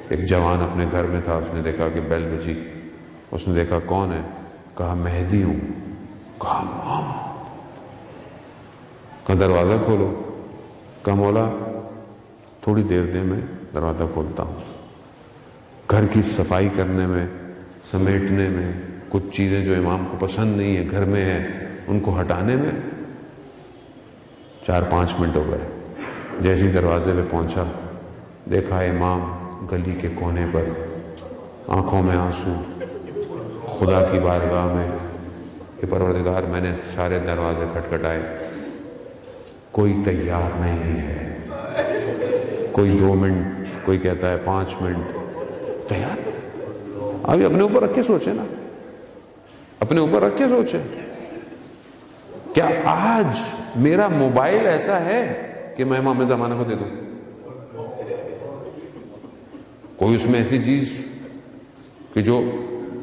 ایک جوان اپنے گھر میں تھا، اس نے دیکھا کہ بیل بجی، اس نے دیکھا کون ہے، کہا مہدی ہوں، کہا مام، کہا دروازہ کھولو، کہا مولا تھوڑی دیر دے میں دروازہ کھولتا ہوں۔ گھر کی صفائی کرنے میں، سمیٹنے میں، کچھ چیزیں جو امام کو پسند نہیں ہے گھر میں ہے ان کو ہٹانے میں 4-5 منٹ ہو گئے۔ جیسے ہی دروازے پہ پہنچا، دیکھا امام گلی کے کونے پر، آنکھوں میں آنسو، خدا کی بارگاہ میں کہ پروردگار میں نے سارے دروازے کھٹکھٹائے، کوئی تیار نہیں ہے، کوئی 2 منٹ، کوئی کہتا ہے 5 منٹ، تیار۔ ابھی اپنے اوپر رکھ کے سوچیں نا، اپنے اوپر رکھ کے سوچیں، کیا آج میرا موبائل ایسا ہے کہ میں امام زمانہ کو دے دوں؟ کوئی اس میں ایسی چیز کہ جو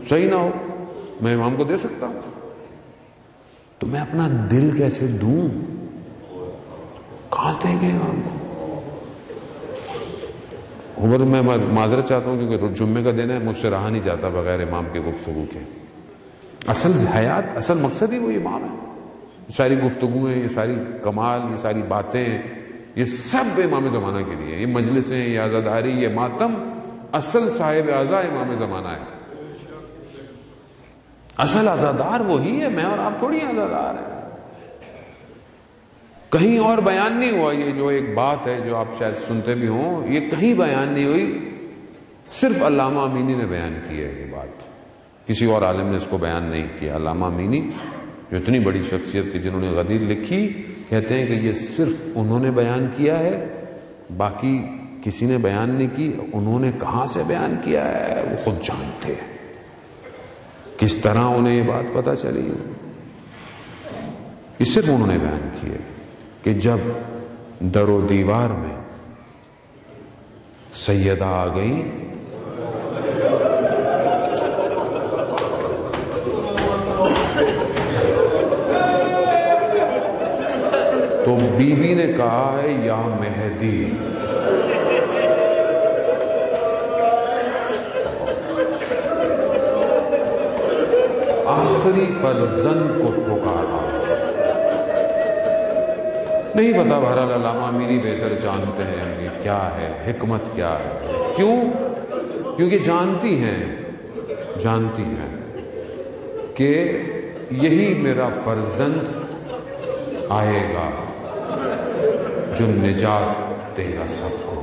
صحیح نہ ہو میں امام کو دے سکتا ہوں؟ تو میں اپنا دل کیسے دوں؟ کہاں دیں گے امام کو؟ عمر میں معذرت چاہتا ہوں کیونکہ جمعے کا دن ہے، مجھ سے رہا نہیں جاتا بغیر امام کے گفتگو کے۔ اصل حیات، اصل مقصد ہی وہ امام ہے۔ یہ ساری گفتگویں، یہ ساری کمال، یہ ساری باتیں، یہ سب امام زمانہ کے لیے، یہ مجلسیں، یہ عزاداری، یہ ماتم، اصل صاحب اعضا امام زمانہ ہے۔ اصل عزادار وہی ہے، میں اور آپ تھوڑی عزادار ہیں۔ کہیں اور بیان نہیں ہوا، یہ جو ایک بات ہے جو آپ شاید سنتے بھی ہوں، یہ کہیں بیان نہیں ہوئی، صرف علامہ امینی نے بیان کی ہے یہ بات، کسی اور عالم نے اس کو بیان نہیں کیا۔ علامہ امینی جو اتنی بڑی شخصیت تھی، جنہوں نے غدیر لکھی، کہتے ہیں کہ یہ صرف انہوں نے بیان کیا ہے، باقی کسی نے بیان نہیں کی۔ انہوں نے کہاں سے بیان کیا ہے وہ خود جانتے ہیں، کس طرح انہیں یہ بات پتہ چلی، یہ صرف انہوں نے بیان کی ہے کہ جب در و دیوار میں سیدہ آ گئی تو بی بی نے کہا ہے یا مہدی، آخری فرزند کو پکارا۔ نہیں پتا، بہرحال علامہ امینی بہتر جانتے ہیں کہ کیا ہے حکمت، کیا ہے، کیوں؟ کیونکہ جانتی ہیں کہ یہی میرا فرزند آئے گا جو نجات دے گا سب کو۔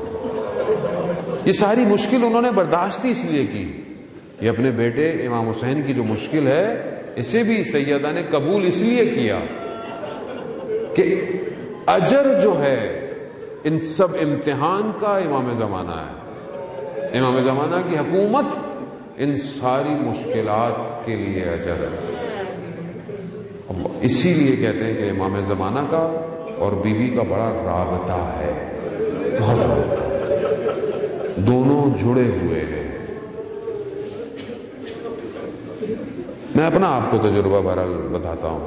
یہ ساری مشکل انہوں نے برداشت اس لیے کی، یہ اپنے بیٹے امام حسین کی جو مشکل ہے اسے بھی سیدہ نے قبول اس لیے کیا کہ اجر جو ہے ان سب امتحان کا امام زمانہ ہے، امام زمانہ کی حکومت ان ساری مشکلات کے لیے اجر ہے۔ اسی لیے کہتے ہیں کہ امام زمانہ کا اور بی بی کا بڑا رابطہ ہے، بہت رابطہ ہے، دونوں جڑے ہوئے ہیں۔ میں اپنا آپ کو تجربہ بہرحال بتاتا ہوں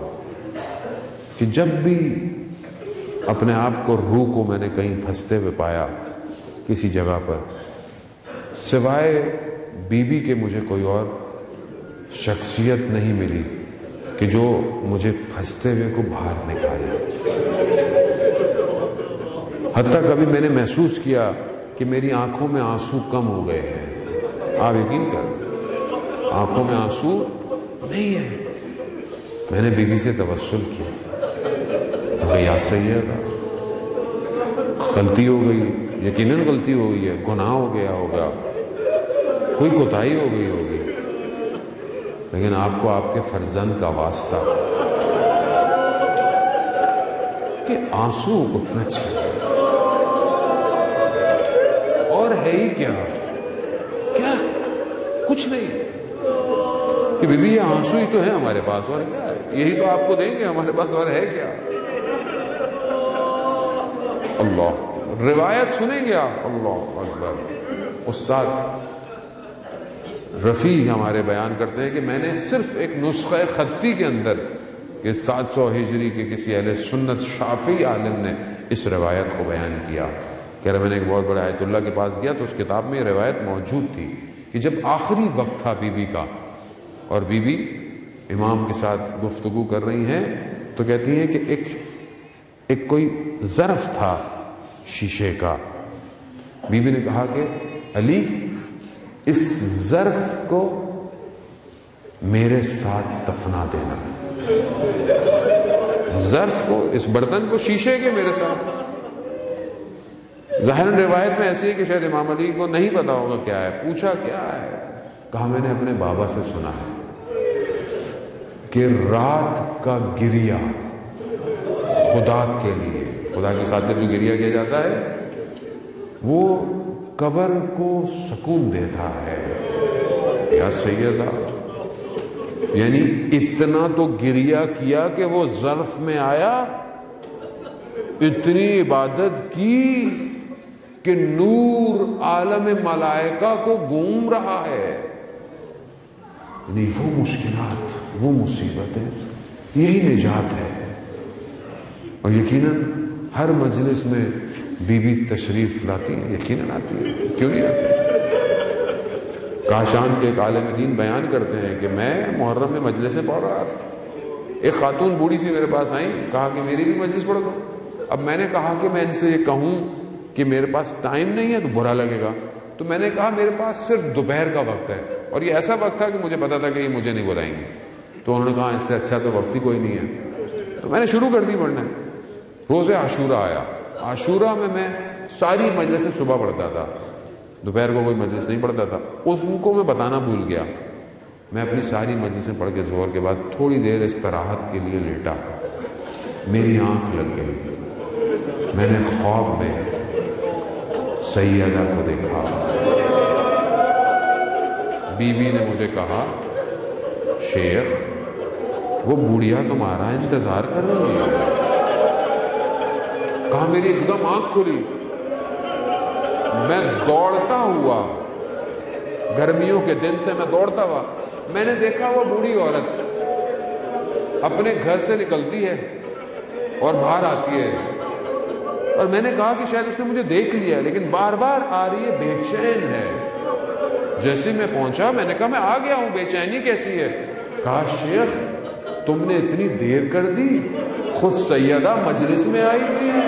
کہ جب بھی اپنے آپ کو روح کو میں نے کہیں پھنستے ہوئے پایا کسی جگہ پر، سوائے بی بی کے مجھے کوئی اور شخصیت نہیں ملی کہ جو مجھے پھنستے ہوئے کو باہر نکالے۔ حتیٰ کبھی میں نے محسوس کیا کہ میری آنکھوں میں آنسو کم ہو گئے ہیں، آپ یقین کریں آنکھوں میں آنسو نہیں ہے، میں نے بی بی سے توسل کیا، یا سیدہ غلطی ہو گئی، یقیناً غلطی ہو گئی ہے، گناہ ہو گیا ہوگا، کوئی کوتاہی ہو گئی ہوگی، لیکن آپ کو آپ کے فرزند کا واسطہ کہ آنسو اٹھنا چاہیے، اور ہے ہی کیا کچھ نہیں کہ بی بی یہ آنسو ہی تو ہے ہمارے پاس، اور کیا ہے، یہی تو آپ کو دیں گے ہمارے پاس، اور ہے کیا؟ اللہ، روایت سنیں گے آپ، اللہ اکبر۔ استاد رفیع ہمارے بیان کرتے ہیں کہ میں نے صرف ایک نسخہ خطی کے اندر کہ 700 ہجری کے کسی اہل سنت شافعی عالم نے اس روایت کو بیان کیا. کہہ رہے میں نے ایک بہت بڑے آیت اللہ کے پاس گیا تو اس کتاب میں یہ روایت موجود تھی کہ جب آخری وقت تھا بی بی کا اور بی بی امام کے ساتھ گفتگو کر رہی ہیں تو کہتی ہیں کہ ایک کوئی ظرف تھا شیشے کا. بی بی نے کہا کہ علی اس ظرف کو میرے ساتھ دفنا دینا. ظرف کو، اس برتن کو، شیشے کے میرے ساتھ. ظاہر روایت میں ایسی ہے کہ شاید امام علی کو نہیں پتا ہوگا کیا ہے. پوچھا کیا ہے؟ کہا میں نے اپنے بابا سے سنا ہے کہ رات کا گریہ خدا کے لیے، خدا کی خاطر جو گریہ کیا جاتا ہے وہ قبر کو سکون دیتا ہے. یا سیدہ، یعنی اتنا تو گریہ کیا کہ وہ ظرف میں آیا، اتنی عبادت کی کہ نور عالم ملائکہ کو گھوم رہا ہے. نہیں، وہ مشکلات، وہ مصیبتیں، یہی نجات ہے. اور یقیناً ہر مجلس میں بی بی تشریف لاتی ہے، یقیناً آتی ہے، کیوں نہیں آتی؟ کاشان کے ایک عالم دین بیان کرتے ہیں کہ میں محرم میں مجلسیں پڑھ رہا تھا. ایک خاتون بوڑھی سی میرے پاس آئیں، کہا کہ میری بھی مجلس پڑھ دو. اب میں نے کہا کہ میں ان سے یہ کہوں کہ میرے پاس ٹائم نہیں ہے تو برا لگے گا، تو میں نے کہا میرے پاس صرف دوپہر کا وقت ہے. اور یہ ایسا وقت تھا کہ مجھے پتا تھا کہ یہ مجھے نہیں بلائیں گے. تو انہوں نے کہا اس سے اچھا تو وقت ہی کوئی نہیں ہے. تو میں نے شروع کر دی پڑھنا. روز عاشورہ آیا. عاشورہ میں ساری مجلسیں صبح پڑھتا تھا، دوپہر کو کوئی مجلس نہیں پڑھتا تھا. ان کو میں بتانا بھول گیا. میں اپنی ساری مجلسیں پڑھ کے ظہر کے بعد تھوڑی دیر استراحت کے لیے لیٹا. میری آنکھ لگ گئی. میں نے خواب میں سیدہ کو دیکھا. بی بی نے مجھے کہا شیخ وہ بوڑھیا تمہارا انتظار کر رہی ہے. کہا میری ایک دم آنکھ کھلی. میں دوڑتا ہوا، گرمیوں کے دن تھے، میں دوڑتا ہوا، میں نے دیکھا وہ بوڑھی عورت اپنے گھر سے نکلتی ہے اور باہر آتی ہے. اور میں نے کہا کہ شاید اس نے مجھے دیکھ لیا، لیکن بار بار آ رہی ہے، بے چین ہے. جیسے میں پہنچا میں نے کہا میں آ گیا ہوں، بے چینی کیسی ہے؟ کہا شیخ تم نے اتنی دیر کر دی، خود سیدہ مجلس میں آئی ہوئی ہے.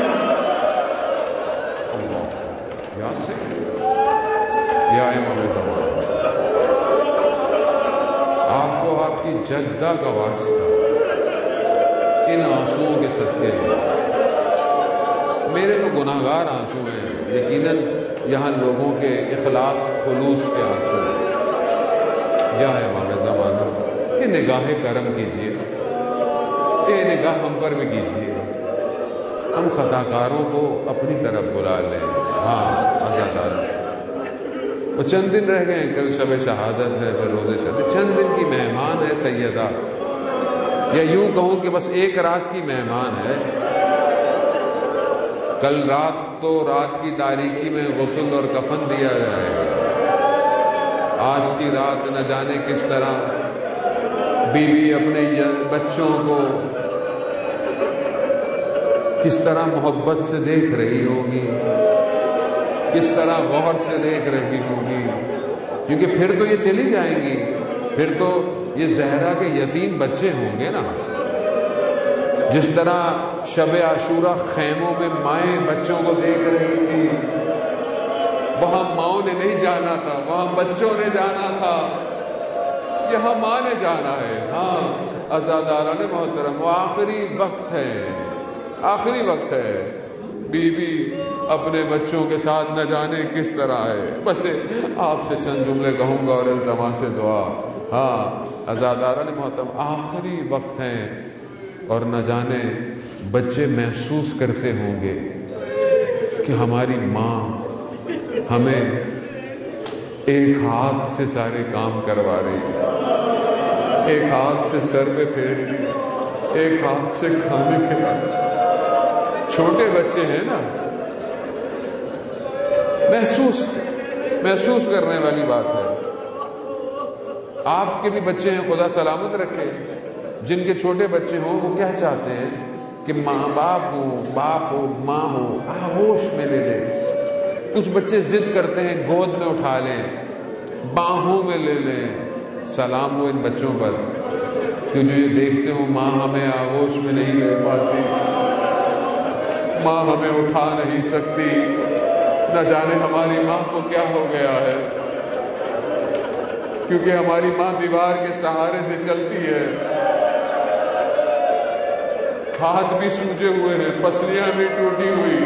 یا امام زمان، آپ کو آپ کی جدہ کا واسطہ ان آنسوؤں کے صدقے. میرے تو گناہگار آنسو ہیں، یقیناً یہاں لوگوں کے اخلاص خلوص کے آنسو ہیں. یا امام زمانہ، یہ نگاہ کرم کیجیے، یہ نگاہ ہم پر بھی کیجیے. ہم خطاکاروں کو اپنی طرف بلا لیں. ہاں عزاداروں، وہ چند دن رہ گئے، کل شب شہادت ہے، پھر روز شہادت، چند دن کی مہمان ہے سیدہ، یا یوں کہوں کہ بس ایک رات کی مہمان ہے. کل رات تو رات کی تاریکی میں غسل اور کفن دیا جائے گا. آج کی رات نہ جانے کس طرح بی بی اپنے بچوں کو کس طرح محبت سے دیکھ رہی ہوگی، کس طرح غور سے دیکھ رہی ہوگی. کیونکہ پھر تو یہ چلی جائیں گی، پھر تو یہ زہرا کے یتیم بچے ہوں گے نا. جس طرح شب عاشورہ خیموں میں مائیں بچوں کو دیکھ رہی تھی، وہاں ماؤں نے نہیں جانا تھا، وہاں بچوں نے جانا تھا، یہاں ماں نے جانا ہے. ہاں عزاداران محترم، وہ آخری وقت ہے، آخری وقت ہے. بی بی اپنے بچوں کے ساتھ نہ جانے کس طرح ہے. بس آپ سے چند جملے کہوں گا اور التماس دعا. ہاں عزاداران محترم، آخری وقت ہیں اور نہ جانے بچے محسوس کرتے ہوں گے کہ ہماری ماں ہمیں ایک ہاتھ سے سارے کام کروا رہی ہے، ایک ہاتھ سے سر پہ پھیر رہی ہے، ایک ہاتھ سے کھانے کھلا رہی ہے. چھوٹے بچے ہیں نا، محسوس کرنے والی بات ہے. آپ کے بھی بچے ہیں، خدا سلامت رکھے. جن کے چھوٹے بچے ہوں وہ کیا چاہتے ہیں کہ کہ ماں باپ ہو ماں ہو آغوش میں لے لے. کچھ بچے ضد کرتے ہیں گود میں اٹھا لیں، باہوں میں لے لیں. سلام ہو ان بچوں پر کہ جو یہ دیکھتے ہو ماں ہمیں آغوش میں نہیں لے پاتی، ماں ہمیں اٹھا نہیں سکتی، نہ جانے ہماری ماں کو کیا ہو گیا ہے، کیونکہ ہماری ماں دیوار کے سہارے سے چلتی ہے، ہاتھ بھی سوجے ہوئے ہیں، پسلیاں بھی ٹوٹی ہوئی.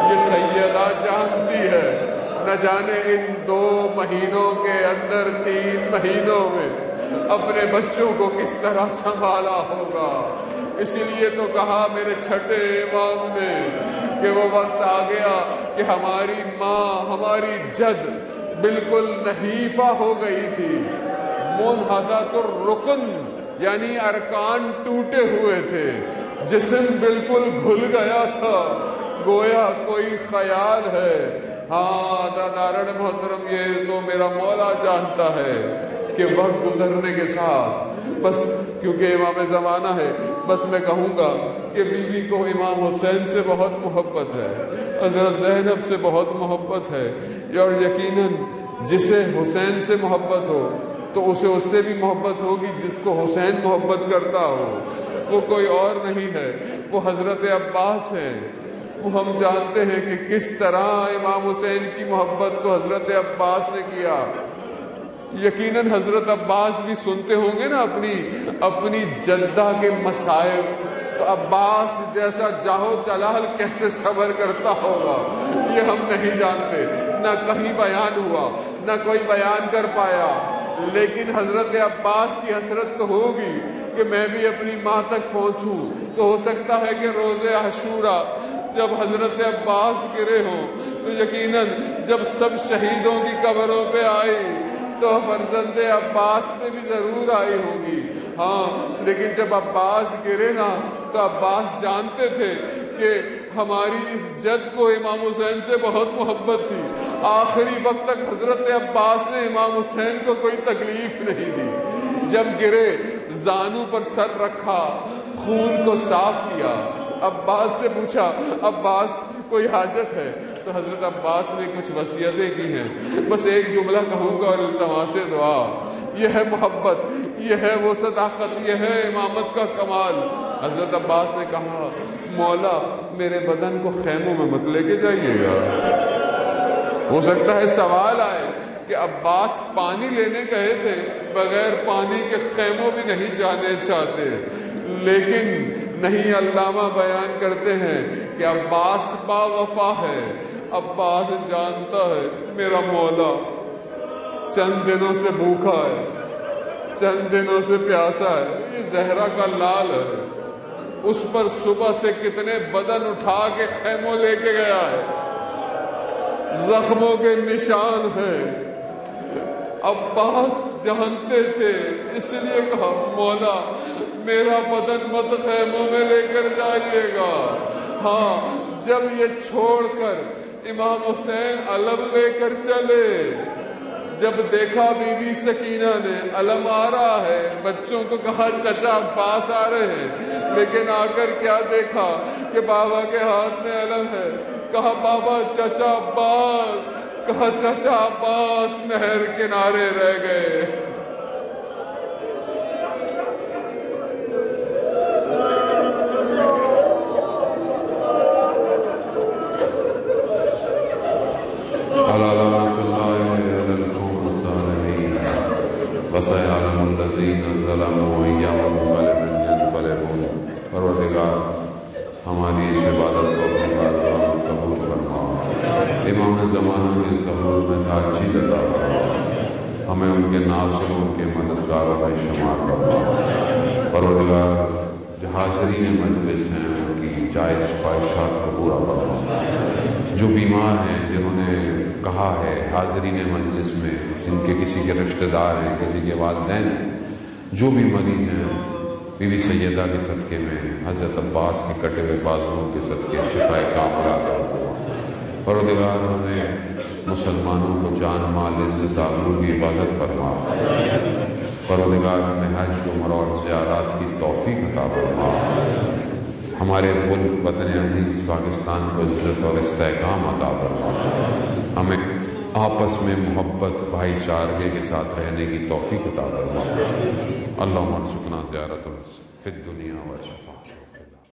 یہ سیدہ جانتی ہے نہ جانے ان 2 مہینوں کے اندر 3 مہینوں میں اپنے بچوں کو کس طرح سنبھالا ہوگا. اسی لیے تو کہا میرے چھٹے امام نے کہ وہ وقت آ گیا کہ ہماری ماں، ہماری جد بالکل نحیفہ ہو گئی تھی، منحدۃ الرکن، یعنی ارکان ٹوٹے ہوئے تھے، جسم بالکل گھل گیا تھا، گویا کوئی خیال ہے. ہاں عزاداران محترم، یہ تو میرا مولا جانتا ہے کہ وقت گزرنے کے ساتھ بس، کیونکہ امام زمانہ ہے، بس میں کہوں گا کہ بیوی کو امام حسین سے بہت محبت ہے، حضرت زینب سے بہت محبت ہے، اور یقیناً جسے حسین سے محبت ہو تو اسے اس سے بھی محبت ہوگی جس کو حسین محبت کرتا ہو. وہ کوئی اور نہیں ہے، وہ حضرت عباس ہے. وہ ہم جانتے ہیں کہ کس طرح امام حسین کی محبت کو حضرت عباس نے کیا. یقیناً حضرت عباس بھی سنتے ہوں گے نا اپنی جدہ کے مصائب، تو عباس جیسا جاہو جلال کیسے صبر کرتا ہوگا یہ ہم نہیں جانتے، نہ کہیں بیان ہوا، نہ کوئی بیان کر پایا. لیکن حضرت عباس کی حسرت تو ہوگی کہ میں بھی اپنی ماں تک پہنچوں. تو ہو سکتا ہے کہ روز عاشورہ جب حضرت عباس گرے ہوں تو یقیناً جب سب شہیدوں کی قبروں پہ آئی تو فرزند عباس پہ بھی ضرور آئی ہوگی. ہاں لیکن جب عباس گرے نا تو عباس جانتے تھے کہ ہماری اس جد کو امام حسین سے بہت محبت تھی. آخری وقت تک حضرت عباس نے امام حسین کو کوئی تکلیف نہیں دی. جب گرے زانو پر سر رکھا، خون کو صاف کیا، عباس سے پوچھا عباس کوئی حاجت ہے؟ تو حضرت عباس نے کچھ وصیتیں کی ہیں، بس ایک جملہ کہوں گا اور التماس دعا. یہ ہے محبت، یہ ہے وہ صداقت، یہ ہے امامت کا کمال. حضرت عباس نے کہا مولا میرے بدن کو خیموں میں مت لے کے جائیے گا. ہو سکتا ہے سوال آئے کہ عباس پانی لینے گئے تھے، بغیر پانی کے خیموں بھی نہیں جانے چاہتے. لیکن نہیں، علامہ بیان کرتے ہیں کہ عباس با وفا ہے. عباس جانتا ہے میرا مولا چند دنوں سے بھوکا ہے، چند دنوں سے پیاسا ہے، یہ زہرا کا لال ہے، اس پر صبح سے کتنے بدن اٹھا کے خیموں لے کے گیا ہے، زخموں کے نشان ہیں. عباس جانتے تھے، اس لیے کہا مولا میرا بدن مت خیموں میں لے کر جائیے گا. ہاں جب یہ چھوڑ کر امام حسین علم لے کر چلے، جب دیکھا بی بی سکینہ نے علم آ رہا ہے، بچوں کو کہا چچا عباس آ رہے ہیں، لیکن آ کر کیا دیکھا کہ بابا کے ہاتھ میں علم ہے. کہا بابا چچا عباس، کہا چچا عباس نہر کنارے رہ گئے. وسيعلم الذين ظلموا أي منقلب ينقلبون. پروردگار ہماری اس عبادت کو اپنی بارگاہ میں قبول فرما. امام زمانہ کے ظہور میں تاجیل عطا فرما، ہمیں ان کے ناصروں، ان کے مددگاروں کا شمار فرما. پروردگار جو حاضرین مجلس ہیں ان کی جائز خواہشات کو پورا فرما. جو بیمار ہیں، جنہوں نے کہا ہے حاضرین مجلس میں، جن کے کسی کے رشتہ دار ہیں، کسی کے والدین ہیں، جو بھی مریض ہیں، بی بی سیدہ کے صدقے میں، حضرت عباس کے کٹے ہوئے بازوؤں کے صدقے شفا کاملہ عطا فرما. پروردگار ہمیں مسلمانوں کو جان مال عزت آبرو کی حفاظت فرما. پروردگار ہمیں حج عمرہ اور زیارات کی توفیق عطا فرما. ہمارے ملک وطن عزیز پاکستان کو عزت اور استحکام عطا فرما، ہمیں آپس میں محبت بھائی چارگی کے ساتھ رہنے کی توفیق عطا فرما۔ اللہم ارزقنا زیارت فی الدنیا و شفاعت۔